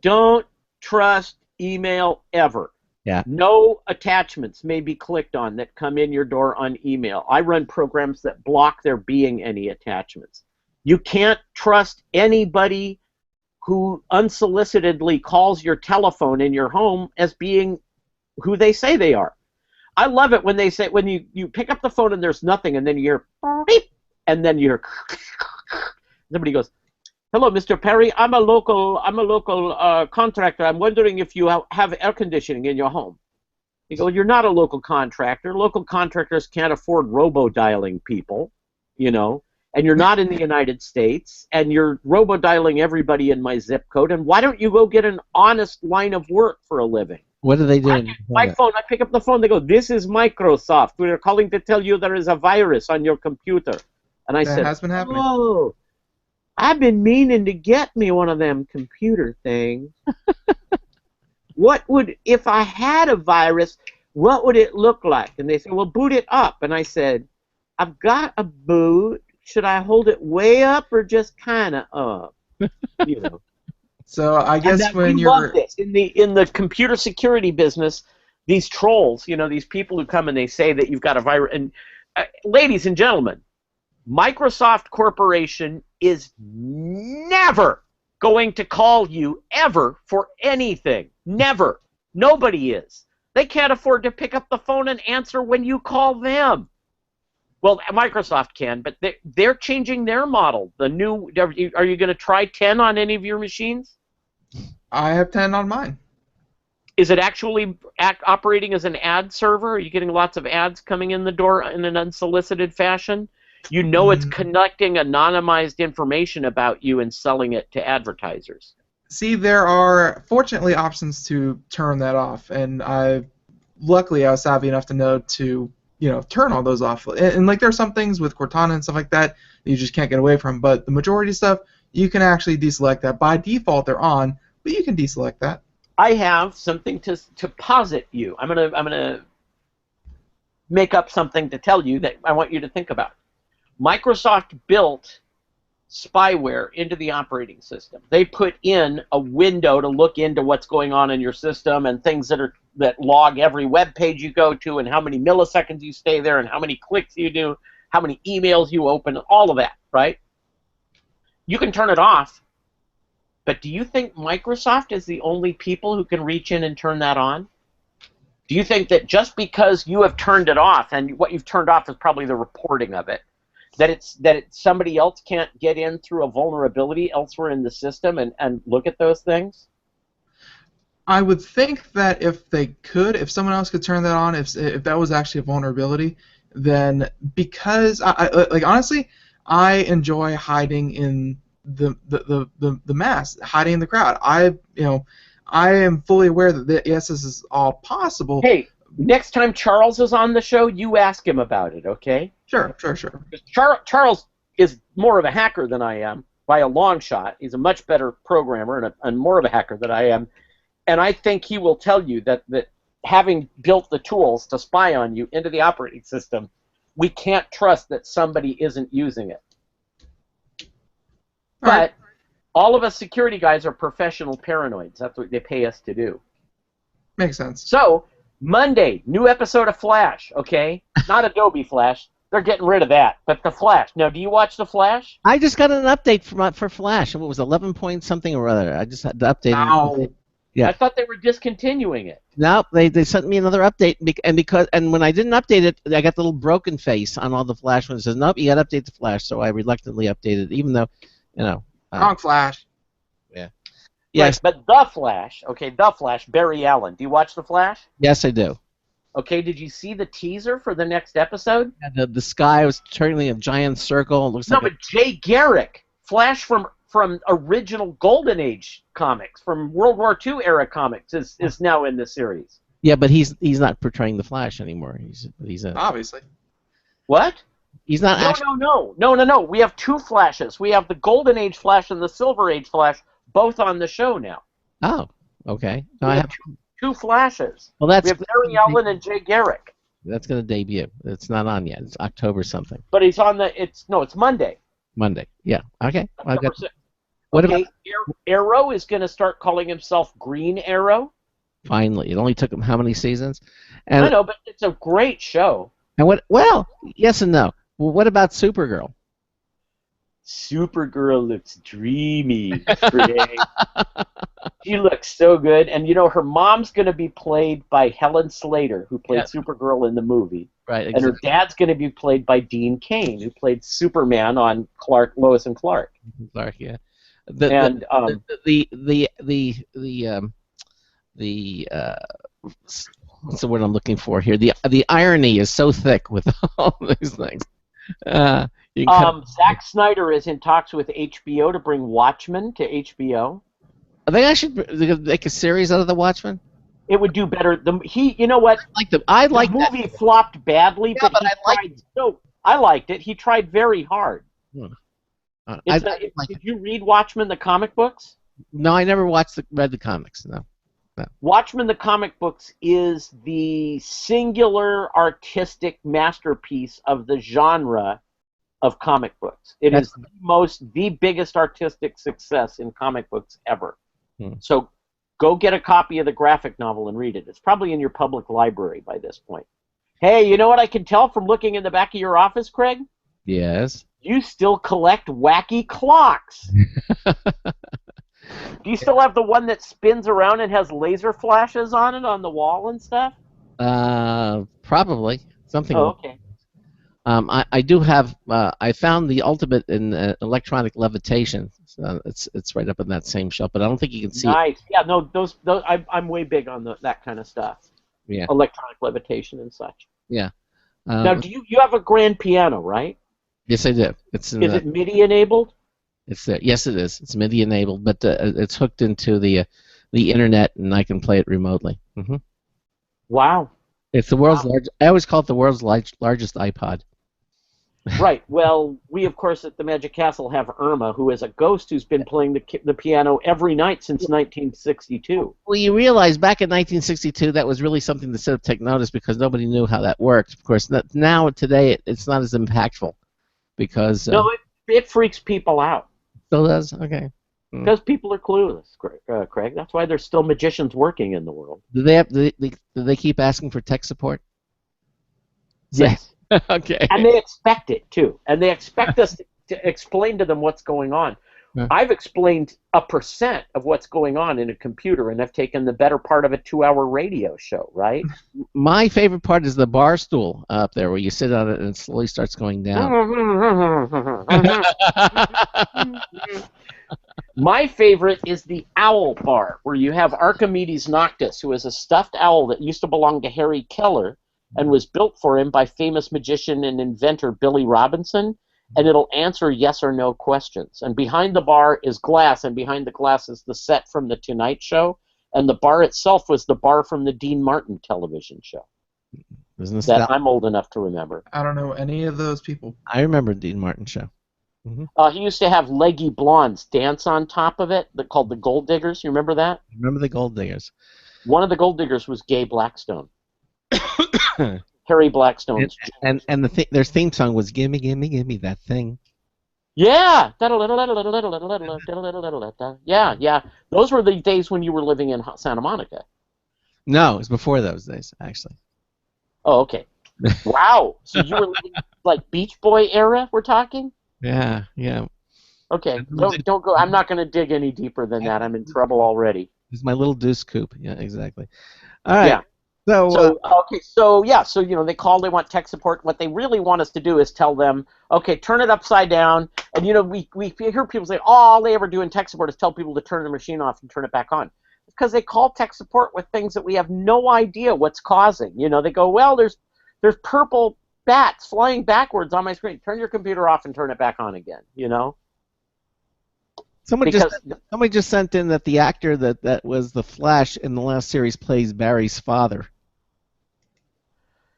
Don't trust email ever. Yeah. No attachments may be clicked on that come in your door on email. I run programs that block there being any attachments. You can't trust anybody who unsolicitedly calls your telephone in your home as being who they say they are. I love it when they say, when you pick up the phone and there's nothing, and then you hear beep, and then you hear somebody goes, "Hello, Mr. Perry. I'm a local contractor. I'm wondering if you have air conditioning in your home." You go, "You're not a local contractor. Local contractors can't afford robo-dialing people, you know, and you're not in the United States, and you're robo-dialing everybody in my zip code, and why don't you go get an honest line of work for a living?" What are they doing? My phone, I pick up the phone, they go, "This is Microsoft. We're calling to tell you there is a virus on your computer." And I said, That has been happening. "Oh, I've been meaning to get me one of them computer things. What would, if I had a virus, what would it look like?" And they said, "Well, boot it up." And I said, "I've got a boot. Should I hold it way up or just kind of up?" You know. So I guess when we you're love this. In the computer security business, these trolls, you know, these people who come and they say that you've got a virus, and ladies and gentlemen, Microsoft Corporation is never going to call you ever for anything. Never. Nobody is. They can't afford to pick up the phone and answer when you call them. Well, Microsoft can, but they're changing their model. The new. Are you going to try 10 on any of your machines? I have 10 on mine. Is it actually operating as an ad server? Are you getting lots of ads coming in the door in an unsolicited fashion? You know it's collecting anonymized information about you and selling it to advertisers. See, there are fortunately options to turn that off, and luckily I was savvy enough to know to turn all those off. And like there's some things with Cortana and stuff like that you just can't get away from, but the majority of stuff you can actually deselect that. By default they're on, but you can deselect that. I have something to posit you. I'm gonna make up something to tell you that I want you to think about. Microsoft built spyware into the operating system. They put in a window to look into what's going on in your system and things that log every web page you go to and how many milliseconds you stay there and how many clicks you do, how many emails you open, all of that, right? You can turn it off, but do you think Microsoft is the only people who can reach in and turn that on? Do you think that just because you have turned it off, and what you've turned off is probably the reporting of it, that somebody else can't get in through a vulnerability elsewhere in the system and look at those things? I would think that if someone else could turn that on, if that was actually a vulnerability, then because honestly, I enjoy hiding in the mass, hiding in the crowd. I am fully aware that yes, this is all possible. Hey, next time Charles is on the show, you ask him about it, okay? Sure. Charles is more of a hacker than I am, by a long shot. He's a much better programmer and more of a hacker than I am. And I think he will tell you that having built the tools to spy on you into the operating system, we can't trust that somebody isn't using it. But all of us security guys are professional paranoids. That's what they pay us to do. Makes sense. So, Monday, new episode of Flash, okay? Not Adobe Flash. They're getting rid of that. But the Flash. Now, do you watch the Flash? I just got an update for Flash. It was 11 point something or other. I just had to update it. Yeah. I thought they were discontinuing it. No, they sent me another update, and when I didn't update it, I got the little broken face on all the Flash ones. It says, nope, you got to update the Flash. So I reluctantly updated it, even though, Wrong Flash. Yeah. Yes. Right, but the Flash, the Flash, Barry Allen. Do you watch the Flash? Yes, I do. Okay, did you see the teaser for the next episode? Yeah, the sky was turning a giant circle. It looks but Jay Garrick, Flash from original Golden Age comics, from World War II era comics, is now in the series. Yeah, but he's not portraying the Flash anymore. He's obviously. What? He's not. No. We have two Flashes. We have the Golden Age Flash and the Silver Age Flash, both on the show now. Oh, okay. No, I have two Flashes. Well, we have Barry Allen and Jay Garrick. That's going to debut. It's not on yet. It's October something. But he's on it's Monday. Monday. Yeah. Okay. What about Arrow is going to start calling himself Green Arrow? Finally. It only took him how many seasons? I know, but it's a great show. And well, yes and no. Well, what about Supergirl? Supergirl looks dreamy. She looks so good. And, her mom's going to be played by Helen Slater, who played Supergirl in the movie. Right, exactly. And her dad's going to be played by Dean Cain, who played Superman on Lois and Clark. Clark, yeah. What's the word I'm looking for here? The irony is so thick with all these things. Zack Snyder is in talks with HBO to bring Watchmen to HBO. I think I should make a series out of the Watchmen. It would do better. You know what? The movie flopped badly, but I liked it. He tried very hard. Did you read Watchmen, the comic books? No, I never read the comics. No. Watchmen, the comic books, is the singular artistic masterpiece of the genre of comic books. It is the biggest artistic success in comic books ever. So go get a copy of the graphic novel and read it. It's probably in your public library by this point. Hey, you know what I can tell from looking in the back of your office, Craig? Yes. You still collect wacky clocks. Do you still have the one that spins around and has laser flashes on it on the wall and stuff? Probably something. Oh, okay. I do have. I found the ultimate in electronic levitation. So it's right up in that same shelf, but I don't think you can see it. Nice. Yeah, no, those I'm way big on that kind of stuff. Yeah. Electronic levitation and such. Yeah. Now, do you have a grand piano, right? Yes, I do. It's in Is it MIDI enabled? It's there. Yes, it is. It's MIDI enabled, but it's hooked into the internet, and I can play it remotely. Mm-hmm. Wow. It's the world's largest. I always call it the world's largest iPod. Right. Well, we of course at the Magic Castle have Irma, who is a ghost who's been playing the piano every night since 1962. Well, you realize back in 1962 that was really something to sort of take notice because nobody knew how that worked. Of course, now today it's not as impactful because No, it freaks people out. Still does. Okay. Because people are clueless, Craig. That's why there's still magicians working in the world. Do they keep asking for tech support? Yes. Okay. And they expect it too, and they expect us to explain to them what's going on. Yeah. I've explained 1% of what's going on in a computer, and I've taken the better part of a 2-hour radio show, right? My favorite part is the bar stool up there, where you sit on it and it slowly starts going down. My favorite is the owl bar, where you have Archimedes Noctis, who is a stuffed owl that used to belong to Harry Keller and was built for him by famous magician and inventor Billy Robinson, and it'll answer yes or no questions. And behind the bar is glass, and behind the glass is the set from The Tonight Show, and the bar itself was the bar from the Dean Martin television show that I'm old enough to remember. I don't know any of those people. I remember Dean Martin show. Mm-hmm. He used to have leggy blondes dance on top of it, called the Gold Diggers. You remember that? Remember the Gold Diggers? One of the Gold Diggers was Gay Blackstone. Harry Blackstone's. And their theme song was "Gimme, Gimme, Gimme That Thing." Yeah. Yeah. Those were the days when you were living in Santa Monica. No, it was before those days, actually. Oh, okay. Wow. So you were living like Beach Boy era, we're talking? Yeah. Okay. Don't go. I'm not going to dig any deeper than that. I'm in trouble already. It's my little deuce coupe. Yeah, exactly. All right. Yeah. So they call, they want tech support. What they really want us to do is tell them, okay, turn it upside down. And we hear people say, oh, all they ever do in tech support is tell people to turn the machine off and turn it back on. Because they call tech support with things that we have no idea what's causing. They go, well, there's purple bats flying backwards on my screen. Turn your computer off and turn it back on again. Somebody just sent in that the actor that was the Flash in the last series plays Barry's father.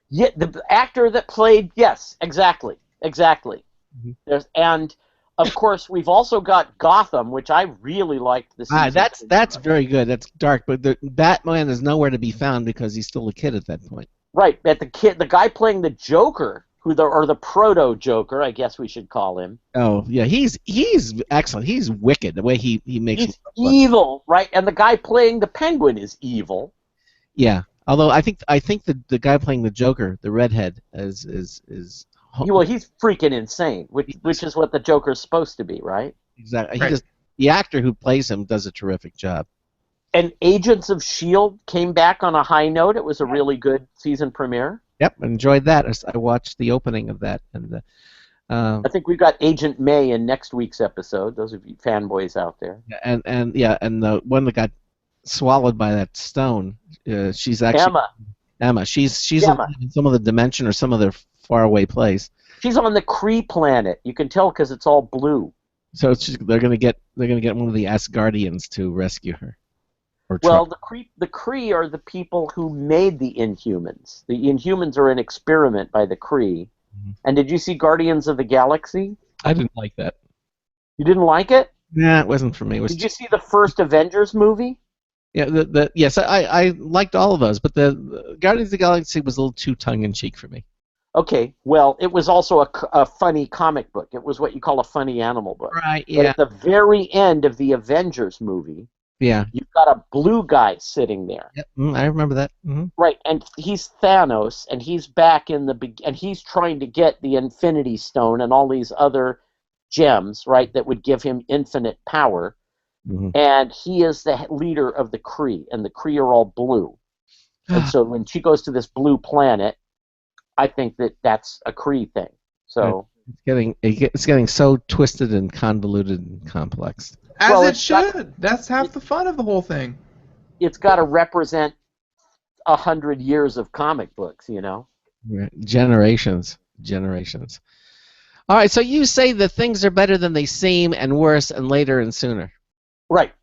Yeah, the actor that played, yes, exactly. Mm-hmm. And of course, we've also got Gotham, which I really liked the season. That's very good. That's dark, but the Batman is nowhere to be found because he's still a kid at that point. Right, but the guy playing the Joker, or the proto Joker, I guess we should call him. Oh yeah, he's excellent. He's wicked the way he makes. He's evil, right? And the guy playing the Penguin is evil. Yeah, although I think the guy playing the Joker, the redhead, is. Well, he's freaking insane, which is what the Joker's supposed to be, right? Exactly. Right. The actor who plays him does a terrific job. And Agents of S.H.I.E.L.D. came back on a high note. It was a really good season premiere. Yep, enjoyed that. I watched the opening of that, and I think we've got Agent May in next week's episode. Those of you fanboys out there. And the one that got swallowed by that stone, she's actually Emma. She's Emma. In some of the dimension or some of their faraway place. She's on the Kree planet. You can tell because it's all blue. So they're gonna get one of the Asgardians to rescue her. Well, the Kree are the people who made the Inhumans. The Inhumans are an experiment by the Kree. Mm-hmm. And did you see Guardians of the Galaxy? I didn't like that. You didn't like it? Nah, it wasn't for me. Did you see the first Avengers movie? Yeah, yes, I liked all of those, but the Guardians of the Galaxy was a little too tongue-in-cheek for me. Okay, well, it was also a funny comic book. It was what you call a funny animal book. Right, yeah. But at the very end of the Avengers movie, Yeah. You've got a blue guy sitting there. Yep. I remember that. Mm-hmm. Right, and he's Thanos, and he's back in and he's trying to get the Infinity Stone and all these other gems, right, that would give him infinite power. Mm-hmm. And he is the leader of the Kree, and the Kree are all blue. And so when she goes to this blue planet, I think that's a Kree thing. So it's getting so twisted and convoluted and complex. As it should. That's half the fun of the whole thing. It's got to represent 100 years of comic books, you know? Generations. All right, so you say that things are better than they seem and worse and later and sooner. Right.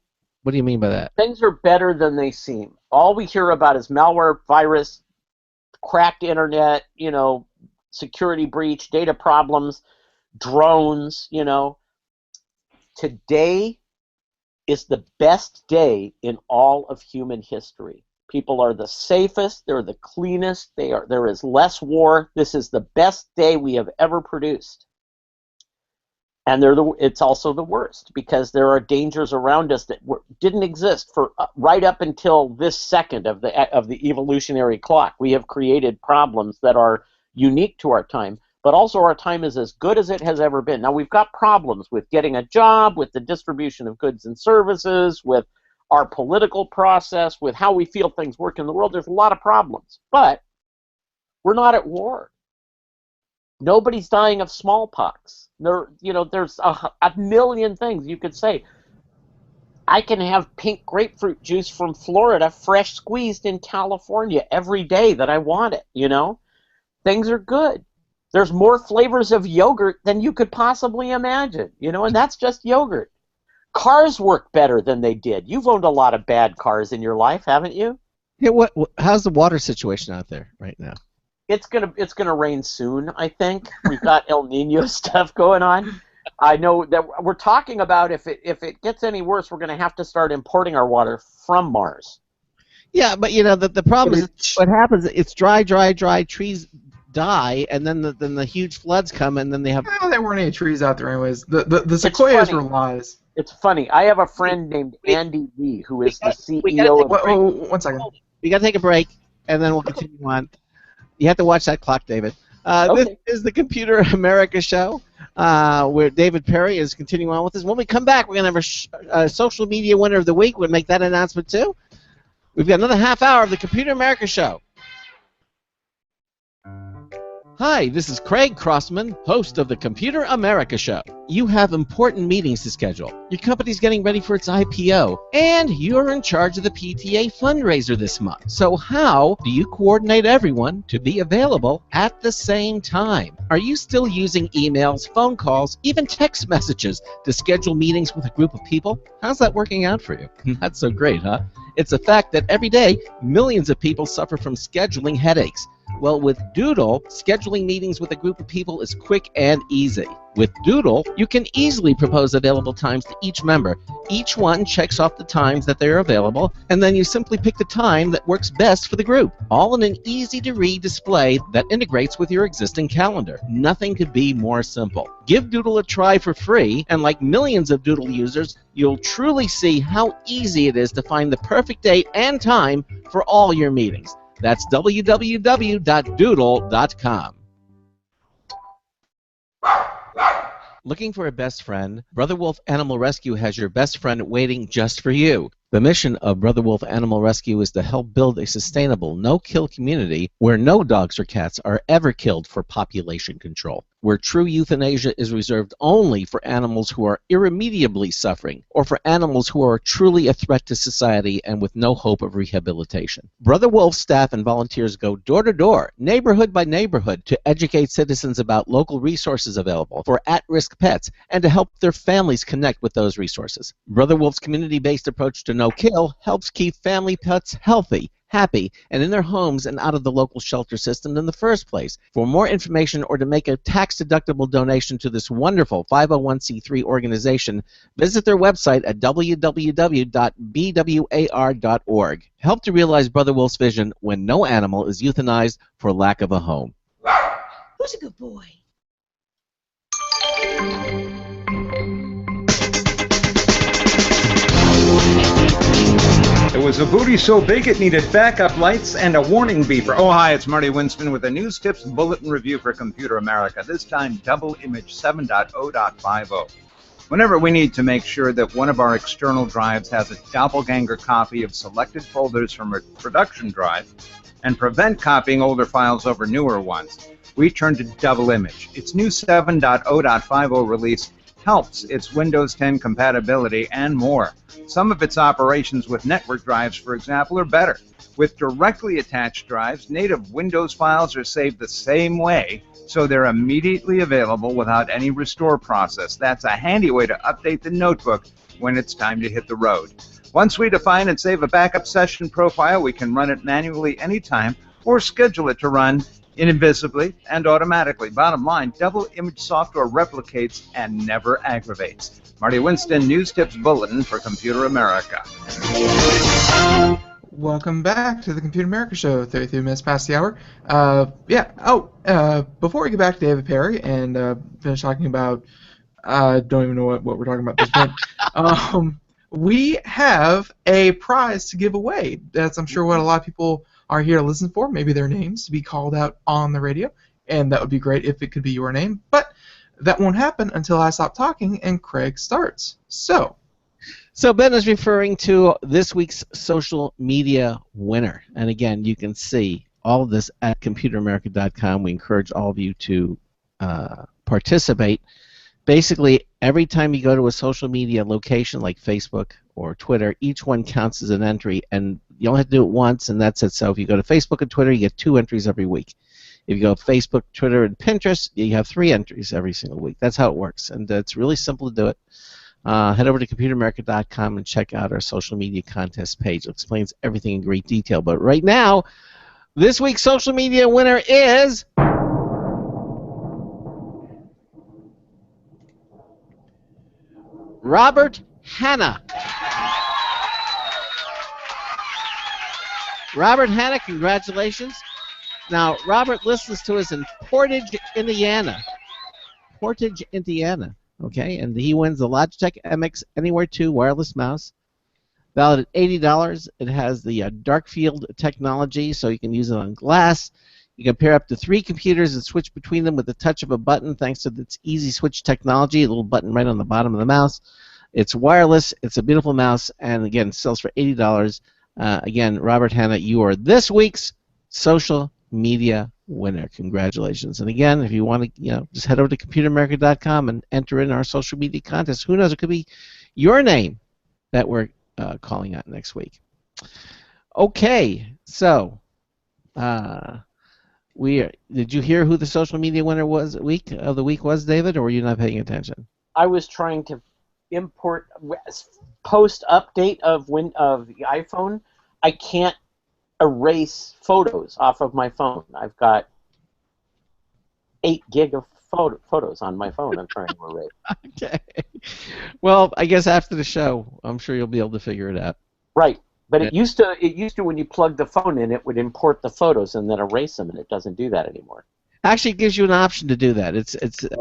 What do you mean by that? Things are better than they seem. All we hear about is malware, virus, cracked internet, you know, security breach, data problems, drones, you know. Today is the best day in all of human history. People are the safest, they're the cleanest, there is less war. This is the best day we have ever produced. And it's also the worst because there are dangers around us that didn't exist for right up until this second of the evolutionary clock. We have created problems that are unique to our time, but also our time is as good as it has ever been. Now, we've got problems with getting a job, with the distribution of goods and services, with our political process, with how we feel things work in the world. There's a lot of problems, but we're not at war. Nobody's dying of smallpox. There's a million things you could say. I can have pink grapefruit juice from Florida, fresh squeezed in California every day that I want it, you know? Things are good. There's more flavors of yogurt than you could possibly imagine, you know, and that's just yogurt. Cars work better than they did. You've owned a lot of bad cars in your life, haven't you? Yeah. How's the water situation out there right now? It's gonna rain soon, I think. We've got El Nino stuff going on. I know that we're talking about if it gets any worse, we're gonna have to start importing our water from Mars. Yeah, but you know the problem is what happens. It's dry. Trees die, and then the huge floods come, and then they have. Well, there weren't any trees out there, anyways. The sequoias were lies. It's funny. I have a friend named Andy Lee, who is the CEO of. One second. We got to take a break, and then we'll continue on. You have to watch that clock, David. Okay. This is the Computer America Show, where David Perry is continuing on with us. When we come back, we're going to have a social media winner of the week. We'll make that announcement, too. We've got another half hour of the Computer America Show. Hi, this is Craig Crossman, host of the Computer America Show. You have important meetings to schedule. Your company's getting ready for its IPO, and you're in charge of the PTA fundraiser this month. So how do you coordinate everyone to be available at the same time? Are you still using emails, phone calls, even text messages to schedule meetings with a group of people? How's that working out for you? Not so great, huh? It's a fact that every day, millions of people suffer from scheduling headaches. Well, with Doodle, scheduling meetings with a group of people is quick and easy. With Doodle, you can easily propose available times to each member. Each one checks off the times that they're available, and then you simply pick the time that works best for the group, all in an easy-to-read display that integrates with your existing calendar. Nothing could be more simple. Give Doodle a try for free, and like millions of Doodle users, you'll truly see how easy it is to find the perfect date and time for all your meetings. That's www.doodle.com. Looking for a best friend? Brother Wolf Animal Rescue has your best friend waiting just for you. The mission of Brother Wolf Animal Rescue is to help build a sustainable, no-kill community where no dogs or cats are ever killed for population control, where true euthanasia is reserved only for animals who are irremediably suffering, or for animals who are truly a threat to society and with no hope of rehabilitation. Brother Wolf staff and volunteers go door to door, neighborhood by neighborhood, to educate citizens about local resources available for at-risk pets and to help their families connect with those resources. Brother Wolf's community-based approach to no-kill helps keep family pets healthy, happy, and in their homes and out of the local shelter system in the first place. For more information or to make a tax-deductible donation to this wonderful 501c3 organization, visit their website at www.bwar.org. Help to realize Brother Wolf's vision when no animal is euthanized for lack of a home. Who's a good boy? was a booty so big it needed backup lights and a warning beeper. Oh, hi, it's Marty Winston with a News Tips Bulletin Review for Computer America, this time double image 7.0.50. Whenever we need to make sure that one of our external drives has a doppelganger copy of selected folders from a production drive and prevent copying older files over newer ones, we turn to double image. Its new 7.0.50 release helps its Windows 10 compatibility and more. Some of its operations with network drives, for example, are better. With directly attached drives, native Windows files are saved the same way, so they're immediately available without any restore process. That's a handy way to update the notebook when it's time to hit the road. Once we define and save a backup session profile, we can run it manually anytime or schedule it to run invisibly and automatically. Bottom line, double image software replicates and never aggravates. Marty Winston, News Tips Bulletin for Computer America. Welcome back to the Computer America Show, 33 minutes past the hour. Before we get back to David Perry and finish talking about, I don't even know what we're talking about at this point, we have a prize to give away. That's, I'm sure, what a lot of people are here to listen for. Maybe their names to be called out on the radio, and that would be great if it could be your name, but that won't happen until I stop talking and Craig starts. So Ben is referring to this week's social media winner. And again, you can see all of this at computeramerica.com. We encourage all of you to participate. Basically, every time you go to a social media location like Facebook or Twitter, each one counts as an entry, and you only have to do it once, and that's it. So if you go to Facebook and Twitter, you get 2 entries every week. If you go Facebook, Twitter, and Pinterest, you have 3 entries every single week. That's how it works, and it's really simple to do it. Head over to computeramerica.com and check out our social media contest page. It explains everything in great detail. But right now, this week's social media winner is Robert Hanna. Robert Hanna, congratulations. Now, Robert listens to us in Portage, Indiana. Portage, Indiana. Okay, and he wins the Logitech MX Anywhere 2 wireless mouse. Valid at $80. It has the dark field technology, so you can use it on glass. You can pair up to 3 computers and switch between them with the touch of a button thanks to its easy switch technology, a little button right on the bottom of the mouse. It's wireless, it's a beautiful mouse, and again, it sells for $80. Again, Robert Hanna, you are this week's social media winner. Congratulations. And again, if you want to, just head over to computeramerica.com and enter in our social media contest. Who knows, it could be your name that we're calling out next week. Okay, so did you hear who the social media winner of the week was, David, or were you not paying attention? I was trying to import post update of the iPhone. I can't erase photos off of my phone. I've got 8 gig of photos on my phone I'm trying to erase. Okay. Well, I guess after the show, I'm sure you'll be able to figure it out. Right. But it used to when you plug the phone in, it would import the photos and then erase them, and it doesn't do that anymore. Actually, it gives you an option to do that. It's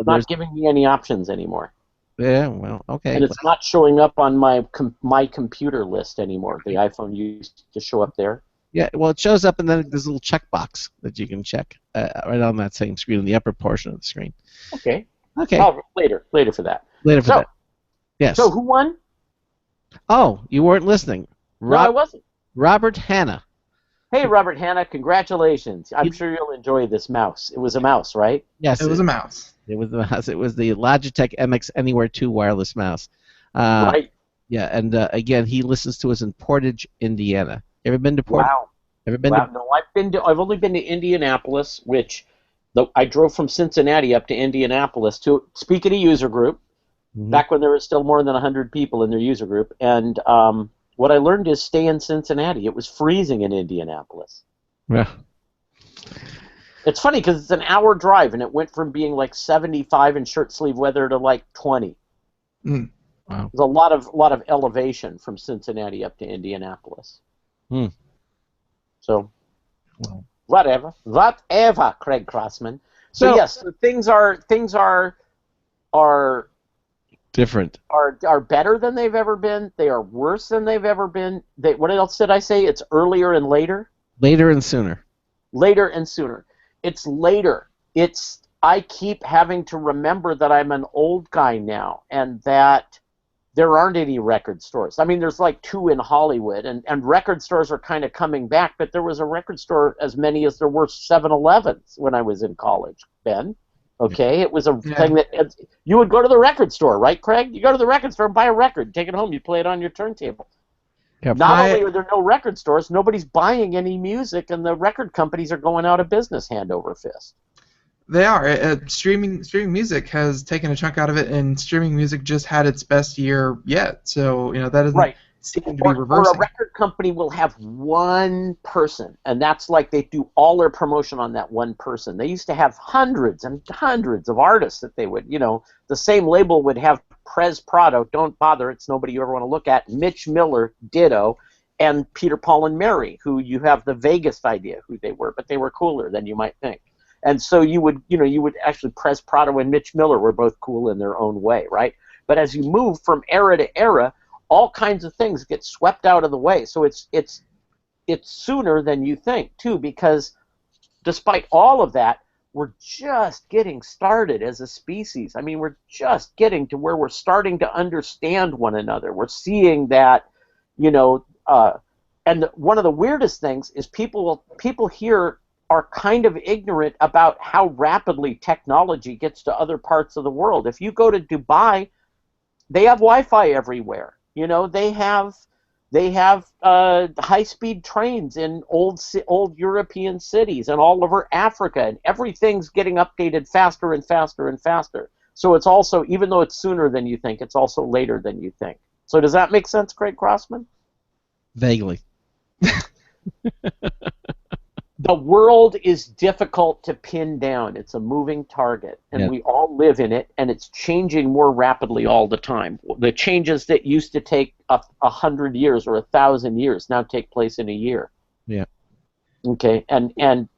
not giving me any options anymore. Yeah, well, okay. And it's not showing up on my computer list anymore. The iPhone used to show up there. Yeah, well, it shows up, and then there's a little checkbox that you can check right on that same screen, in the upper portion of the screen. Okay. Okay. Oh, later for that. Later for that. Yes. So who won? Oh, you weren't listening. No, I wasn't. Robert Hanna. Hey, Robert Hanna, congratulations. I'm sure you'll enjoy this mouse. It was a mouse, right? Yes. It was a mouse. It was the mouse. It was the Logitech MX Anywhere 2 wireless mouse. Right. Yeah, and again, he listens to us in Portage, Indiana. Ever been to Portage? Wow. Ever been wow. to? No, I've only been to Indianapolis, which I drove from Cincinnati up to Indianapolis to speak at a user group, back when there was still more than 100 people in their user group, and what I learned is stay in Cincinnati. It was freezing in Indianapolis. Yeah. It's funny because it's an hour drive, and it went from being like 75 in shirt sleeve weather to like 20. Mm. Wow. There's a lot of elevation from Cincinnati up to Indianapolis. So, whatever, Craig Crossman. So yes, things are Different. are better than they've ever been. They are worse than they've ever been. What else did I say? It's earlier and later? Later and sooner. Later and sooner. It's later. I keep having to remember that I'm an old guy now and that there aren't any record stores. I mean, there's like 2 in Hollywood, and record stores are kind of coming back, but there was a record store as many as there were 7-Elevens when I was in college, Ben. Okay, it was a thing that you would go to the record store, right, Craig? You go to the record store and buy a record, take it home, you play it on your turntable. Yeah, Not only are there no record stores, nobody's buying any music, and the record companies are going out of business hand over fist. They are. Streaming music has taken a chunk out of it, and streaming music just had its best year yet. So that doesn't seem to be reversing. Or a record company will have one person, and that's like they do all their promotion on that one person. They used to have hundreds and hundreds of artists that they would, the same label would have Prez Prado, don't bother, it's nobody you ever want to look at, Mitch Miller, ditto, and Peter, Paul, and Mary, who you have the vaguest idea who they were, but they were cooler than you might think. And so you would actually Prez Prado and Mitch Miller were both cool in their own way, right? But as you move from era to era, all kinds of things get swept out of the way. So it's sooner than you think too, because despite all of that, we're just getting started as a species. I mean, we're just getting to where we're starting to understand one another. We're seeing that, and one of the weirdest things is people here are kind of ignorant about how rapidly technology gets to other parts of the world. If you go to Dubai, they have Wi-Fi everywhere. They have high-speed trains in old European cities and all over Africa, and everything's getting updated faster and faster and faster. So it's also, even though it's sooner than you think, it's also later than you think. So does that make sense, Craig Crossman? Vaguely. The world is difficult to pin down. It's a moving target, and we all live in it, and it's changing more rapidly all the time. The changes that used to take 100 years or 1,000 years now take place in a year. Yeah. Okay, and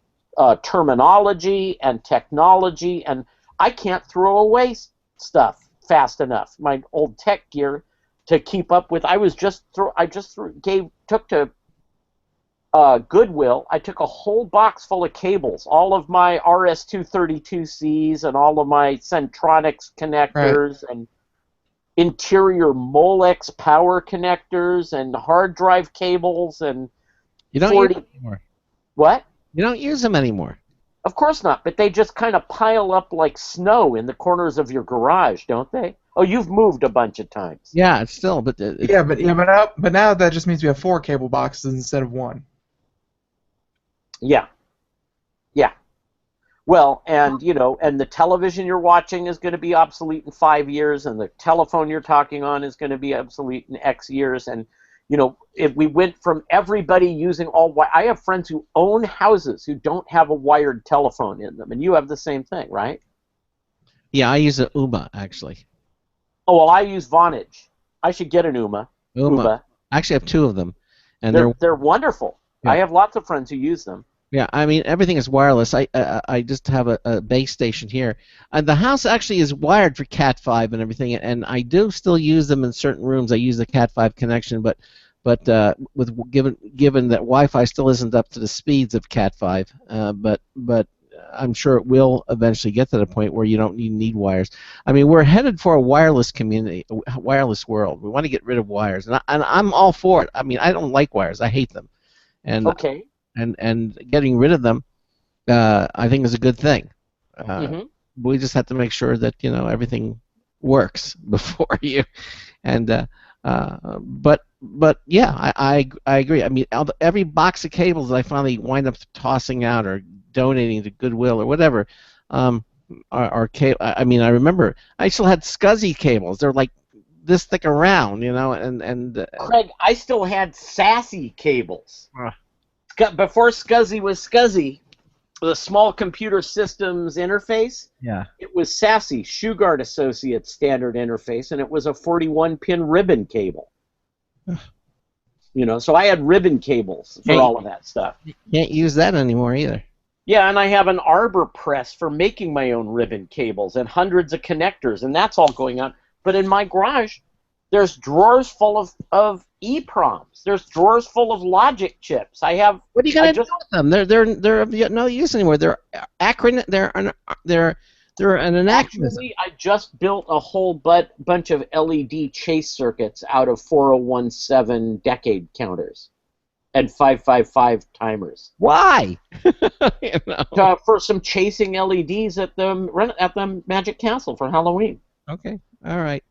terminology and technology, and I can't throw away stuff fast enough. My old tech gear to keep up with. I took to Goodwill, I took a whole box full of cables, all of my RS-232Cs and all of my Centronics connectors and interior Molex power connectors and hard drive cables and you don't use them anymore. What? You don't use them anymore. Of course not, but they just kind of pile up like snow in the corners of your garage, don't they? Oh, you've moved a bunch of times. Yeah, it's still, but but now that just means we have 4 cable boxes instead of 1. Yeah. Well, and and the television you're watching is going to be obsolete in 5 years, and the telephone you're talking on is going to be obsolete in X years, and if we went from everybody using I have friends who own houses who don't have a wired telephone in them, and you have the same thing, right? Yeah, I use an Uma actually. Oh well, I use Vonage. I should get an Uma. I actually have 2 of them, and they're wonderful. Yeah. I have lots of friends who use them. Yeah, I mean everything is wireless. I just have a base station here, and the house actually is wired for Cat5 and everything. And I do still use them in certain rooms. I use the Cat5 connection, but given that Wi-Fi still isn't up to the speeds of Cat5, but I'm sure it will eventually get to the point where you don't need wires. I mean, we're headed for a wireless community, a wireless world. We want to get rid of wires, and I'm all for it. I mean, I don't like wires. I hate them. And okay. And getting rid of them, I think is a good thing. We just have to make sure that everything works before you. And but yeah, I agree. I mean, every box of cables that I finally wind up tossing out or donating to Goodwill or whatever are cable. I mean, I remember I still had SCSI cables. They're like this thick around, and Craig, I still had SASE cables. Before SCSI was SCSI, the Small Computer Systems Interface. Yeah. It was SASE, Shugart Associates Standard Interface, and it was a 41-pin ribbon cable. So I had ribbon cables for all of that stuff. You can't use that anymore either. Yeah, and I have an Arbor press for making my own ribbon cables and hundreds of connectors, and that's all going on. But in my garage, there's drawers full of EEPROMs. There's drawers full of logic chips. I have. What are you gonna do with them? They're of no use anymore. They're an anachronism. Actually, I just built a whole bunch of LED chase circuits out of 4017 decade counters and 555 timers. Why? For some chasing LEDs at the Magic Castle for Halloween. Okay, all right.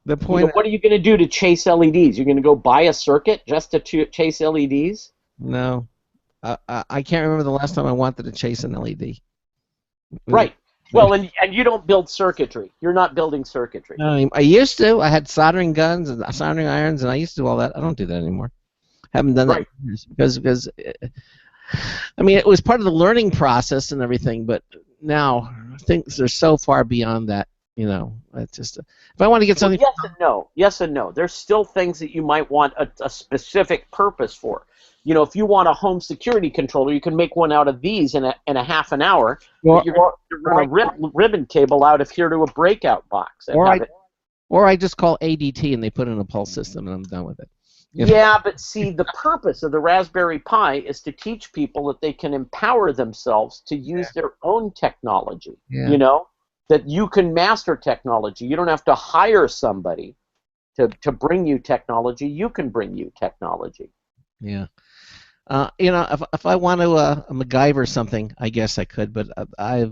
The point. What are you going to do to chase LEDs? You're going to go buy a circuit just to chase LEDs? No, I can't remember the last time I wanted to chase an LED. Right. Well, and you don't build circuitry. You're not building circuitry. I used to. I had soldering guns and soldering irons, and I used to do all that. I don't do that anymore. Haven't done that in years because I mean, it was part of the learning process and everything, but now things are so far beyond that. It's just if I want to get something. Yes and no. Yes and no. There's still things that you might want a specific purpose for. If you want a home security controller, you can make one out of these in a half an hour. You're going to run a ribbon cable out of here to a breakout box. Or I just call ADT and they put in a pulse system and I'm done with it. Yeah, but see, the purpose of the Raspberry Pi is to teach people that they can empower themselves to use their own technology. Yeah. That you can master technology. You don't have to hire somebody to bring you technology. You can bring you technology. Yeah. If I want to MacGyver something, I guess I could, but I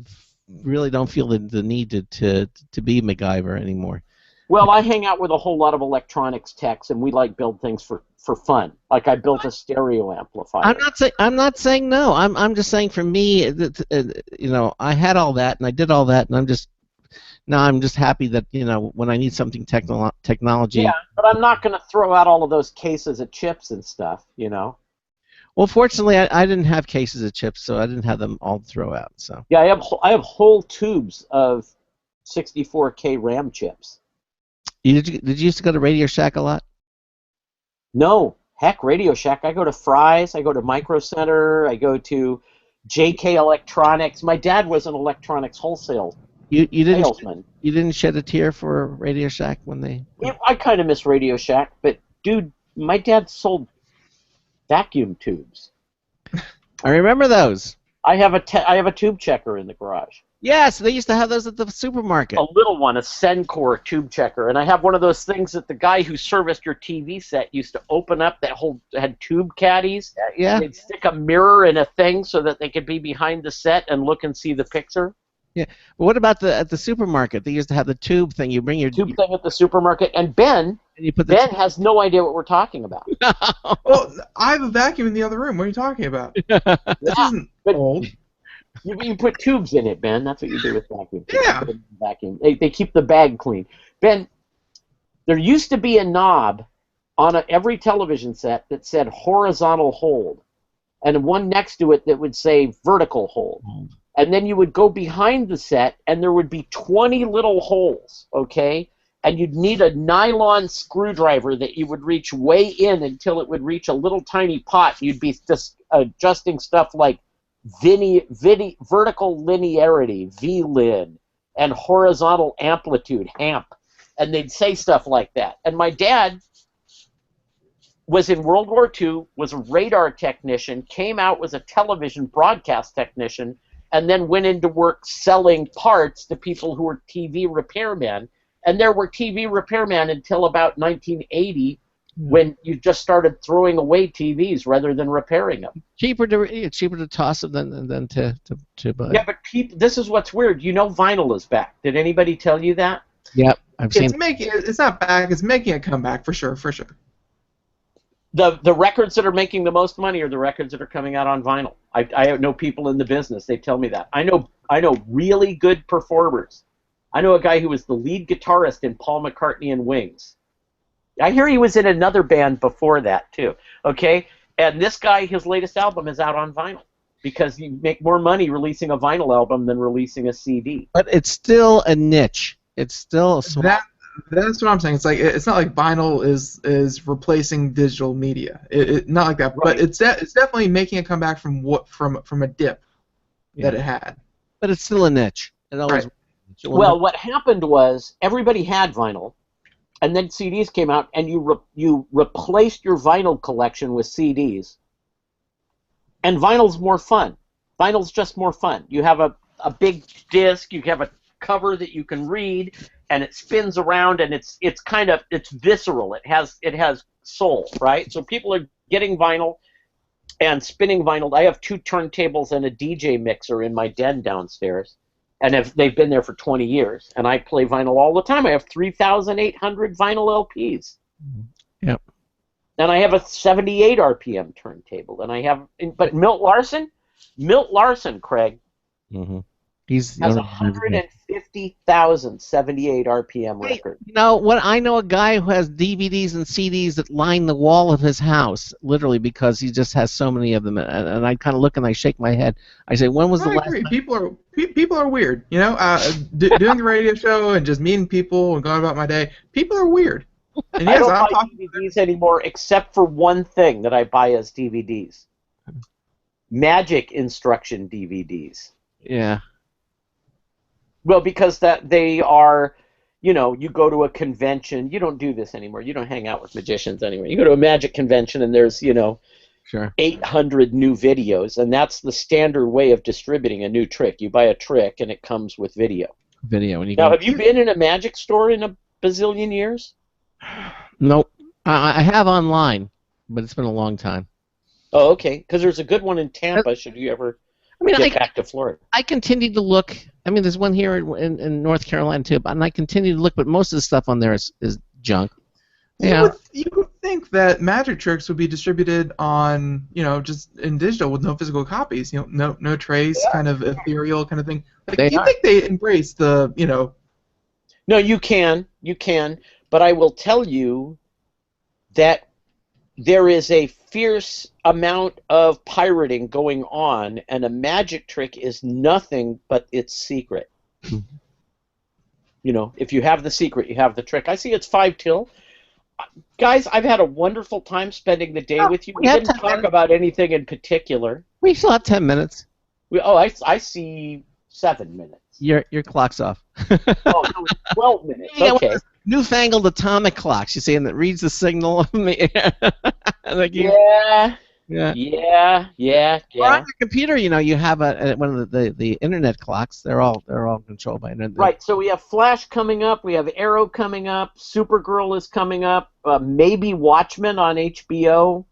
really don't feel the need to be MacGyver anymore. Well, I hang out with a whole lot of electronics techs, and we build things for fun. Like I built a stereo amplifier. I'm not saying no. I'm just saying for me, I had all that and I did all that, and I'm just happy that when I need something technology. Yeah, but I'm not going to throw out all of those cases of chips and stuff. Well, fortunately, I didn't have cases of chips, so I didn't have them all to throw out. So. Yeah, I have whole tubes of 64K RAM chips. Did you used to go to Radio Shack a lot? No, heck, Radio Shack. I go to Fry's, I go to Micro Center, I go to JK Electronics. My dad was an electronics wholesale salesman. You didn't shed a tear for Radio Shack when they? I kind of miss Radio Shack, but dude, my dad sold vacuum tubes. I remember those. I have a tube checker in the garage. Yes, they used to have those at the supermarket. A little one, a Sencor tube checker, and I have one of those things that the guy who serviced your TV set used to open up that had tube caddies. Yeah. They'd stick a mirror in a thing so that they could be behind the set and look and see the picture. Yeah, but what about at the supermarket? They used to have the tube thing. You bring your tube thing at the supermarket, and Ben has no idea what we're talking about. No. Well, I have a vacuum in the other room. What are you talking about? This isn't old. You put tubes in it, Ben. That's what you do with vacuum. Yeah. Vacuum. They keep the bag clean. Ben, there used to be a knob on every television set that said horizontal hold, and one next to it that would say vertical hold. And then you would go behind the set, and there would be 20 little holes, okay? And you'd need a nylon screwdriver that you would reach way in until it would reach a little tiny pot. You'd be just adjusting stuff like vertical linearity, VLIN, and horizontal amplitude, HAMP. And they'd say stuff like that. And my dad was in World War II, was a radar technician, came out, was a television broadcast technician, and then went into work selling parts to people who were TV repairmen. And there were TV repairmen until about 1980, when you just started throwing away TVs rather than repairing them. Cheaper to toss them than to buy. Yeah, but this is what's weird. Vinyl is back. Did anybody tell you that? Yep, I've seen. It's not back. It's making a comeback for sure. The records that are making the most money are the records that are coming out on vinyl. I know people in the business. They tell me that. I know really good performers. I know a guy who was the lead guitarist in Paul McCartney and Wings. I hear he was in another band before that too. Okay, and this guy, his latest album is out on vinyl because you make more money releasing a vinyl album than releasing a CD. But it's still a niche. It's still a small. That's what I'm saying. It's not like vinyl is replacing digital media. Not like that. Right. But it's definitely making a comeback from a dip that it had. But it's still a niche. It always. Right. Well, what happened was everybody had vinyl, and then CDs came out, and you replaced your vinyl collection with CDs. And vinyl's more fun. Vinyl's just more fun. You have a big disc, you have a cover that you can read, and it spins around, and it's visceral. It has soul, right? So people are getting vinyl and spinning vinyl. I have 2 turntables and a DJ mixer in my den downstairs, and they've been there for 20 years, and I play vinyl all the time. I have 3,800 vinyl LPs. Yep. And I have a 78 RPM turntable, but Milt Larson, Craig, He's has 150,000 78 RPM records. You know what? I know a guy who has DVDs and CDs that line the wall of his house, literally, because he just has so many of them. And I kind of look and I shake my head. I say, when was the last time? People are weird. You know, doing the radio show and just meeting people and going about my day. People are weird. And yes, I don't buy DVDs anymore, except for one thing that I buy as DVDs: magic instruction DVDs. Yeah. Well, because they are, you go to a convention. You don't do this anymore. You don't hang out with magicians anymore. You go to a magic convention and there's, sure, 800 new videos, and that's the standard way of distributing a new trick. You buy a trick and it comes with video. Have you been in a magic store in a bazillion years? Nope. I have online, but it's been a long time. Oh, okay. Because there's a good one in Tampa. Should you ever get back to Florida? I continue to look. I mean, there's one here in North Carolina too, and I continue to look, but most of the stuff on there is junk. You would think that magic tricks would be distributed on, just in digital with no physical copies. No trace, kind of ethereal kind of thing. Like, you think they embrace the, No, you can, but I will tell you that there is a fierce amount of pirating going on, and a magic trick is nothing but its secret. If you have the secret, you have the trick. I see it's 5 till. Guys, I've had a wonderful time spending the day with you. We didn't talk about anything in particular. We still have 10 minutes. I see 7 minutes. Your clock's off. Oh, no, it's 12 minutes. Okay. Newfangled atomic clocks, you see, and that reads the signal in the air. Yeah. Or on your computer, you have one of the internet clocks. They're all controlled by internet. Right. So we have Flash coming up. We have Arrow coming up. Supergirl is coming up. Maybe Watchmen on HBO.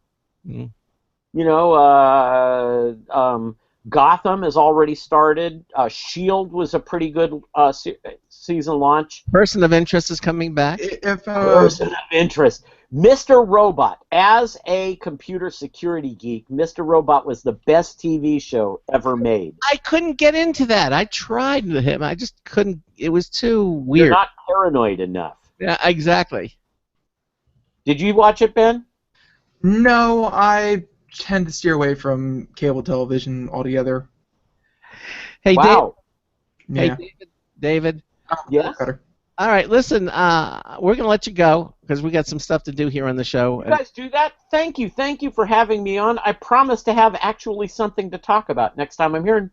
Gotham has already started. S.H.I.E.L.D. was a pretty good season launch. Person of Interest is coming back. Person of Interest. Mr. Robot. As a computer security geek, Mr. Robot was the best TV show ever made. I couldn't get into that. I tried with him. I just couldn't. It was too weird. You're not paranoid enough. Yeah, exactly. Did you watch it, Ben? No, I tend to steer away from cable television altogether. Hey, wow. David. Yes. All right, listen. We're gonna let you go because we got some stuff to do here on the show. You guys do that? Thank you for having me on. I promise to have actually something to talk about next time I'm here, and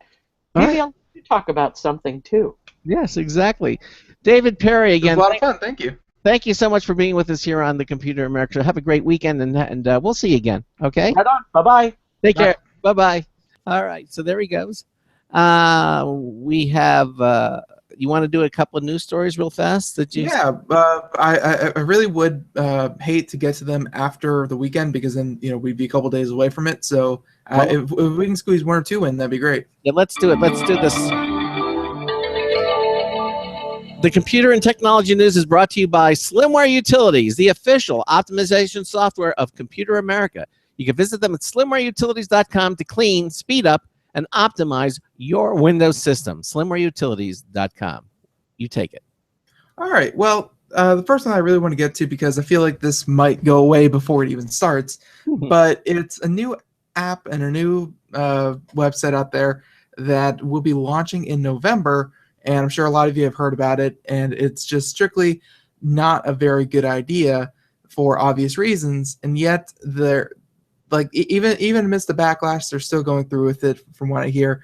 maybe I'll talk about something too. Yes, exactly. David Perry again. It was a lot of fun. Thank you. Thank you so much for being with us here on the Computer America. Have a great weekend, and we'll see you again. Okay. Right on. Bye-bye. Take care. Bye-bye. All right. So there he goes. We have. You want to do a couple of news stories real fast? I really would hate to get to them after the weekend because then we'd be a couple days away from it. So if we can squeeze 1 or 2 in, that'd be great. Yeah, let's do it. Let's do this. The Computer and Technology News is brought to you by Slimware Utilities, the official optimization software of Computer America. You can visit them at slimwareutilities.com to clean, speed up, and optimize your Windows system. Slimwareutilities.com. You take it. All right. Well, the first one I really want to get to because I feel like this might go away before it even starts, but it's a new app and a new website out there that will be launching in November. And I'm sure a lot of you have heard about it, and it's just strictly not a very good idea for obvious reasons. And yet, they're even amidst the backlash, they're still going through with it, from what I hear.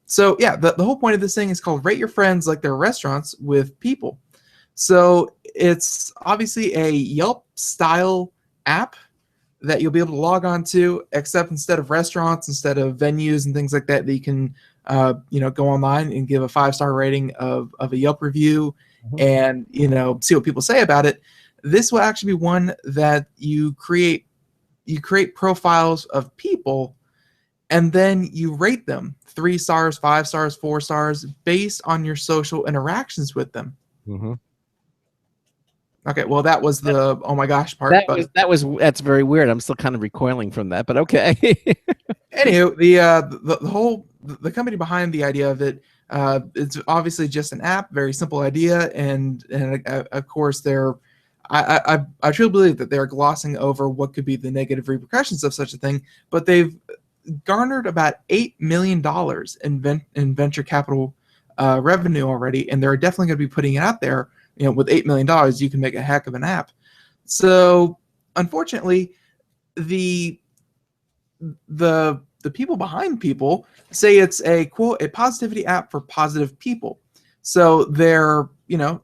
So yeah, the whole point of this thing is called Rate Your Friends Like They're Restaurants with People. So it's obviously a Yelp style app that you'll be able to log on to, except instead of restaurants, instead of venues and things like that, that you can go online and give a 5-star rating of a Yelp review and see what people say about it. This will actually be one that you create profiles of people, and then you rate them 3 stars, 5 stars, 4 stars based on your social interactions with them. Mm-hmm. Okay, well that was the oh my gosh part. That's very weird. I'm still kind of recoiling from that, but okay. Anywho, the company behind the idea of it, it's obviously just an app, very simple idea, and of course I truly believe that they're glossing over what could be the negative repercussions of such a thing, but they've garnered about $8 million in venture capital revenue already, and they're definitely going to be putting it out there. With $8 million, you can make a heck of an app. So, unfortunately, the people behind People say it's a quote a positivity app for positive people. So they're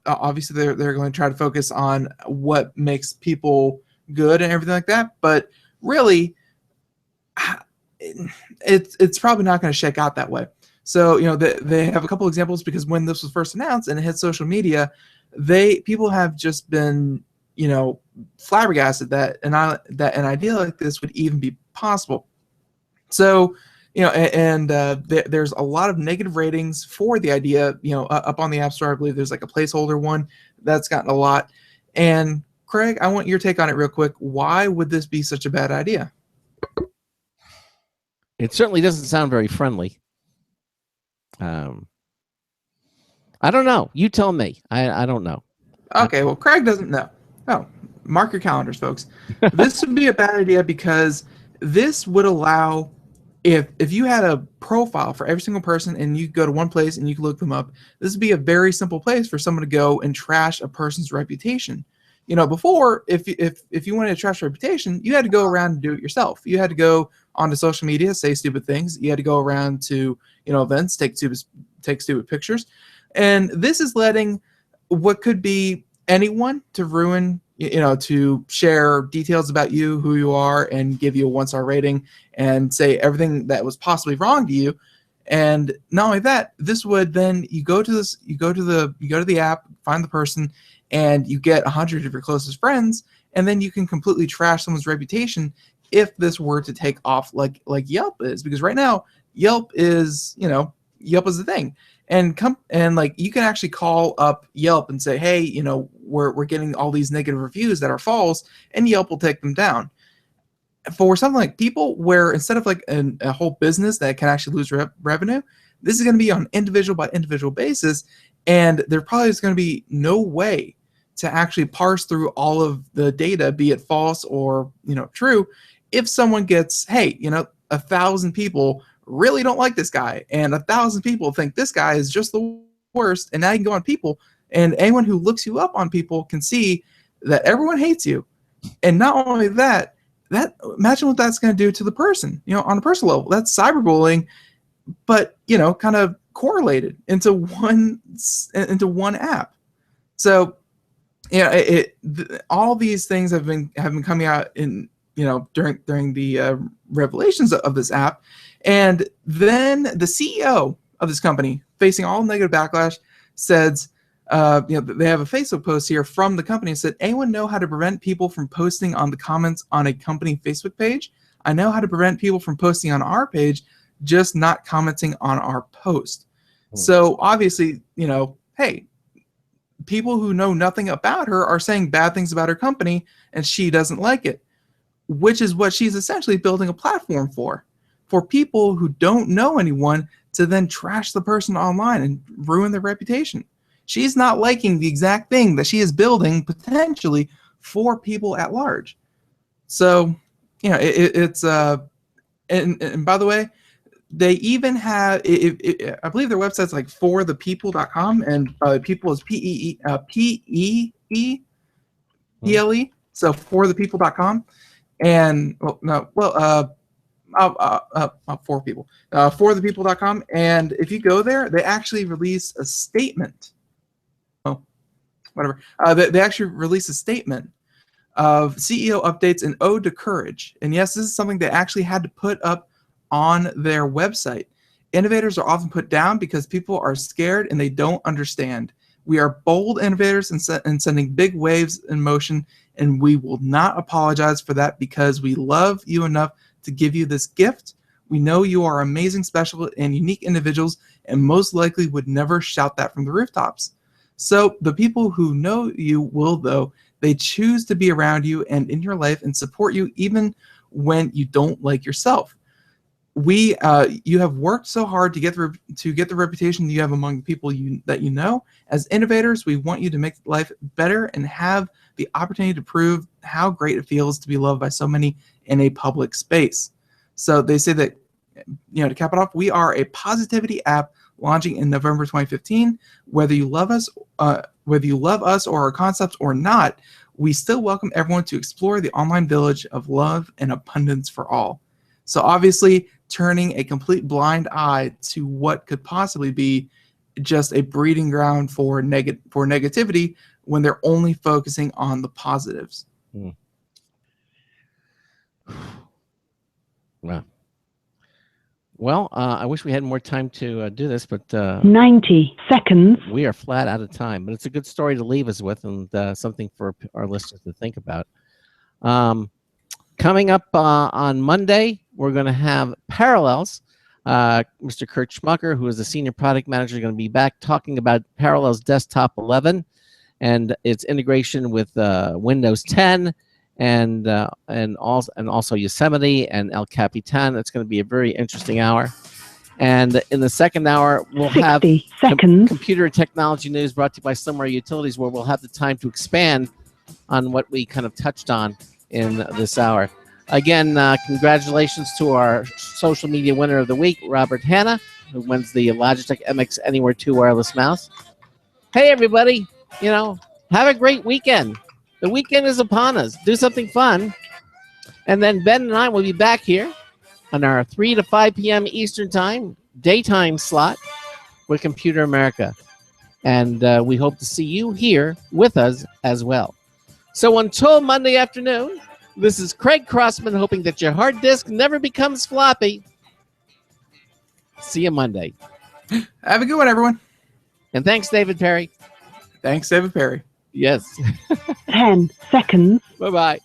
obviously they're going to try to focus on what makes people good and everything like that. But really, it's probably not going to shake out that way. So they have a couple examples, because when this was first announced and it hit social media, people have just been flabbergasted that an idea like this would even be possible. So there's a lot of negative ratings for the idea. Up on the App Store, I believe there's like a placeholder one that's gotten a lot. And Craig, I want your take on it real quick. Why would this be such a bad idea? It certainly doesn't sound very friendly. I don't know. You tell me. I don't know. Okay, well, Craig doesn't know. Oh, mark your calendars, folks. This would be a bad idea, because this would allow, if you had a profile for every single person and you go to one place and you can look them up, this would be a very simple place for someone to go and trash a person's reputation. Before, if you wanted to trash a reputation, you had to go around and do it yourself. You had to go onto social media, say stupid things. You had to go around to events, take stupid pictures. And this is letting what could be anyone to ruin, to share details about you, who you are, and give you a 1-star rating and say everything that was possibly wrong to you. And not only that, this would then you go to the app, find the person, and you get 100 of your closest friends, and then you can completely trash someone's reputation if this were to take off like Yelp is. Because right now Yelp is the thing. And you can actually call up Yelp and say, hey, we're getting all these negative reviews that are false, and Yelp will take them down. For something like People, where instead of like a whole business that can actually lose revenue, this is going to be on individual by individual basis, and there probably is going to be no way to actually parse through all of the data, be it false or true. If someone gets, hey, 1,000 people really don't like this guy, and 1,000 people think this guy is just the worst, and now you can go on People, and anyone who looks you up on People can see that everyone hates you. And not only that imagine what that's going to do to the person, on a personal level. That's cyberbullying, but kind of correlated into one app. So all these things have been coming out in during the revelations of this app. And then the CEO of this company, facing all negative backlash, says, they have a Facebook post here from the company. It said, anyone know how to prevent people from posting on the comments on a company Facebook page? I know how to prevent people from posting on our page, just not commenting on our post. So obviously, hey, people who know nothing about her are saying bad things about her company, and she doesn't like it, which is what she's essentially building a platform for people who don't know anyone to then trash the person online and ruin their reputation. She's not liking the exact thing that she is building potentially for people at large. So, it's and by the way, they even have I believe their website's like forthepeople.com, and people is P-E-E-P-E-E-P-L-E, so forthepeople.com. And forthepeople.com. And if you go there, they actually release a statement. Oh, whatever. They actually release a statement of CEO updates and ode to courage. And yes, this is something they actually had to put up on their website. Innovators are often put down because people are scared and they don't understand. We are bold innovators and sending big waves in motion, and we will not apologize for that because we love you enough to give you this gift. We know you are amazing, special, and unique individuals, and most likely would never shout that from the rooftops. So the people who know you will, though. They choose to be around you and in your life and support you even when you don't like yourself. You have worked so hard to get the reputation you have among the people that you know. As innovators, we want you to make life better and have the opportunity to prove how great it feels to be loved by so many in a public space. So they say that, to cap it off, we are a positivity app launching in November 2015. Whether you love us or our concepts or not, we still welcome everyone to explore the online village of love and abundance for all. So obviously, turning a complete blind eye to what could possibly be just a breeding ground for negativity when they're only focusing on the positives. Wow. Well, I wish we had more time to do this, but 90 seconds. We are flat out of time. But it's a good story to leave us with, and something for our listeners to think about. Coming up on Monday, we're going to have Parallels. Mr. Kurt Schmucker, who is the senior product manager, is going to be back talking about Parallels Desktop 11 and its integration with Windows 10. And also Yosemite and El Capitan. It's going to be a very interesting hour. And in the second hour, we'll have computer technology news brought to you by Slimware Utilities, where we'll have the time to expand on what we kind of touched on in this hour. Again, congratulations to our social media winner of the week, Robert Hanna, who wins the Logitech MX Anywhere 2 wireless mouse. Hey, everybody, have a great weekend. The weekend is upon us. Do something fun. And then Ben and I will be back here on our 3 to 5 p.m. Eastern Time daytime slot with Computer America. And we hope to see you here with us as well. So until Monday afternoon, this is Craig Crossman hoping that your hard disk never becomes floppy. See you Monday. Have a good one, everyone. And thanks, David Perry. Thanks, David Perry. Yes. 10 seconds. Bye-bye.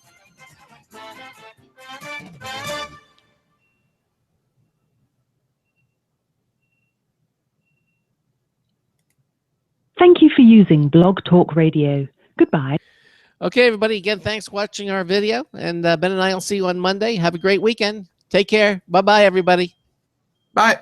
Thank you for using Blog Talk Radio. Goodbye. Okay, everybody. Again, thanks for watching our video. And Ben and I will see you on Monday. Have a great weekend. Take care. Bye-bye, everybody. Bye.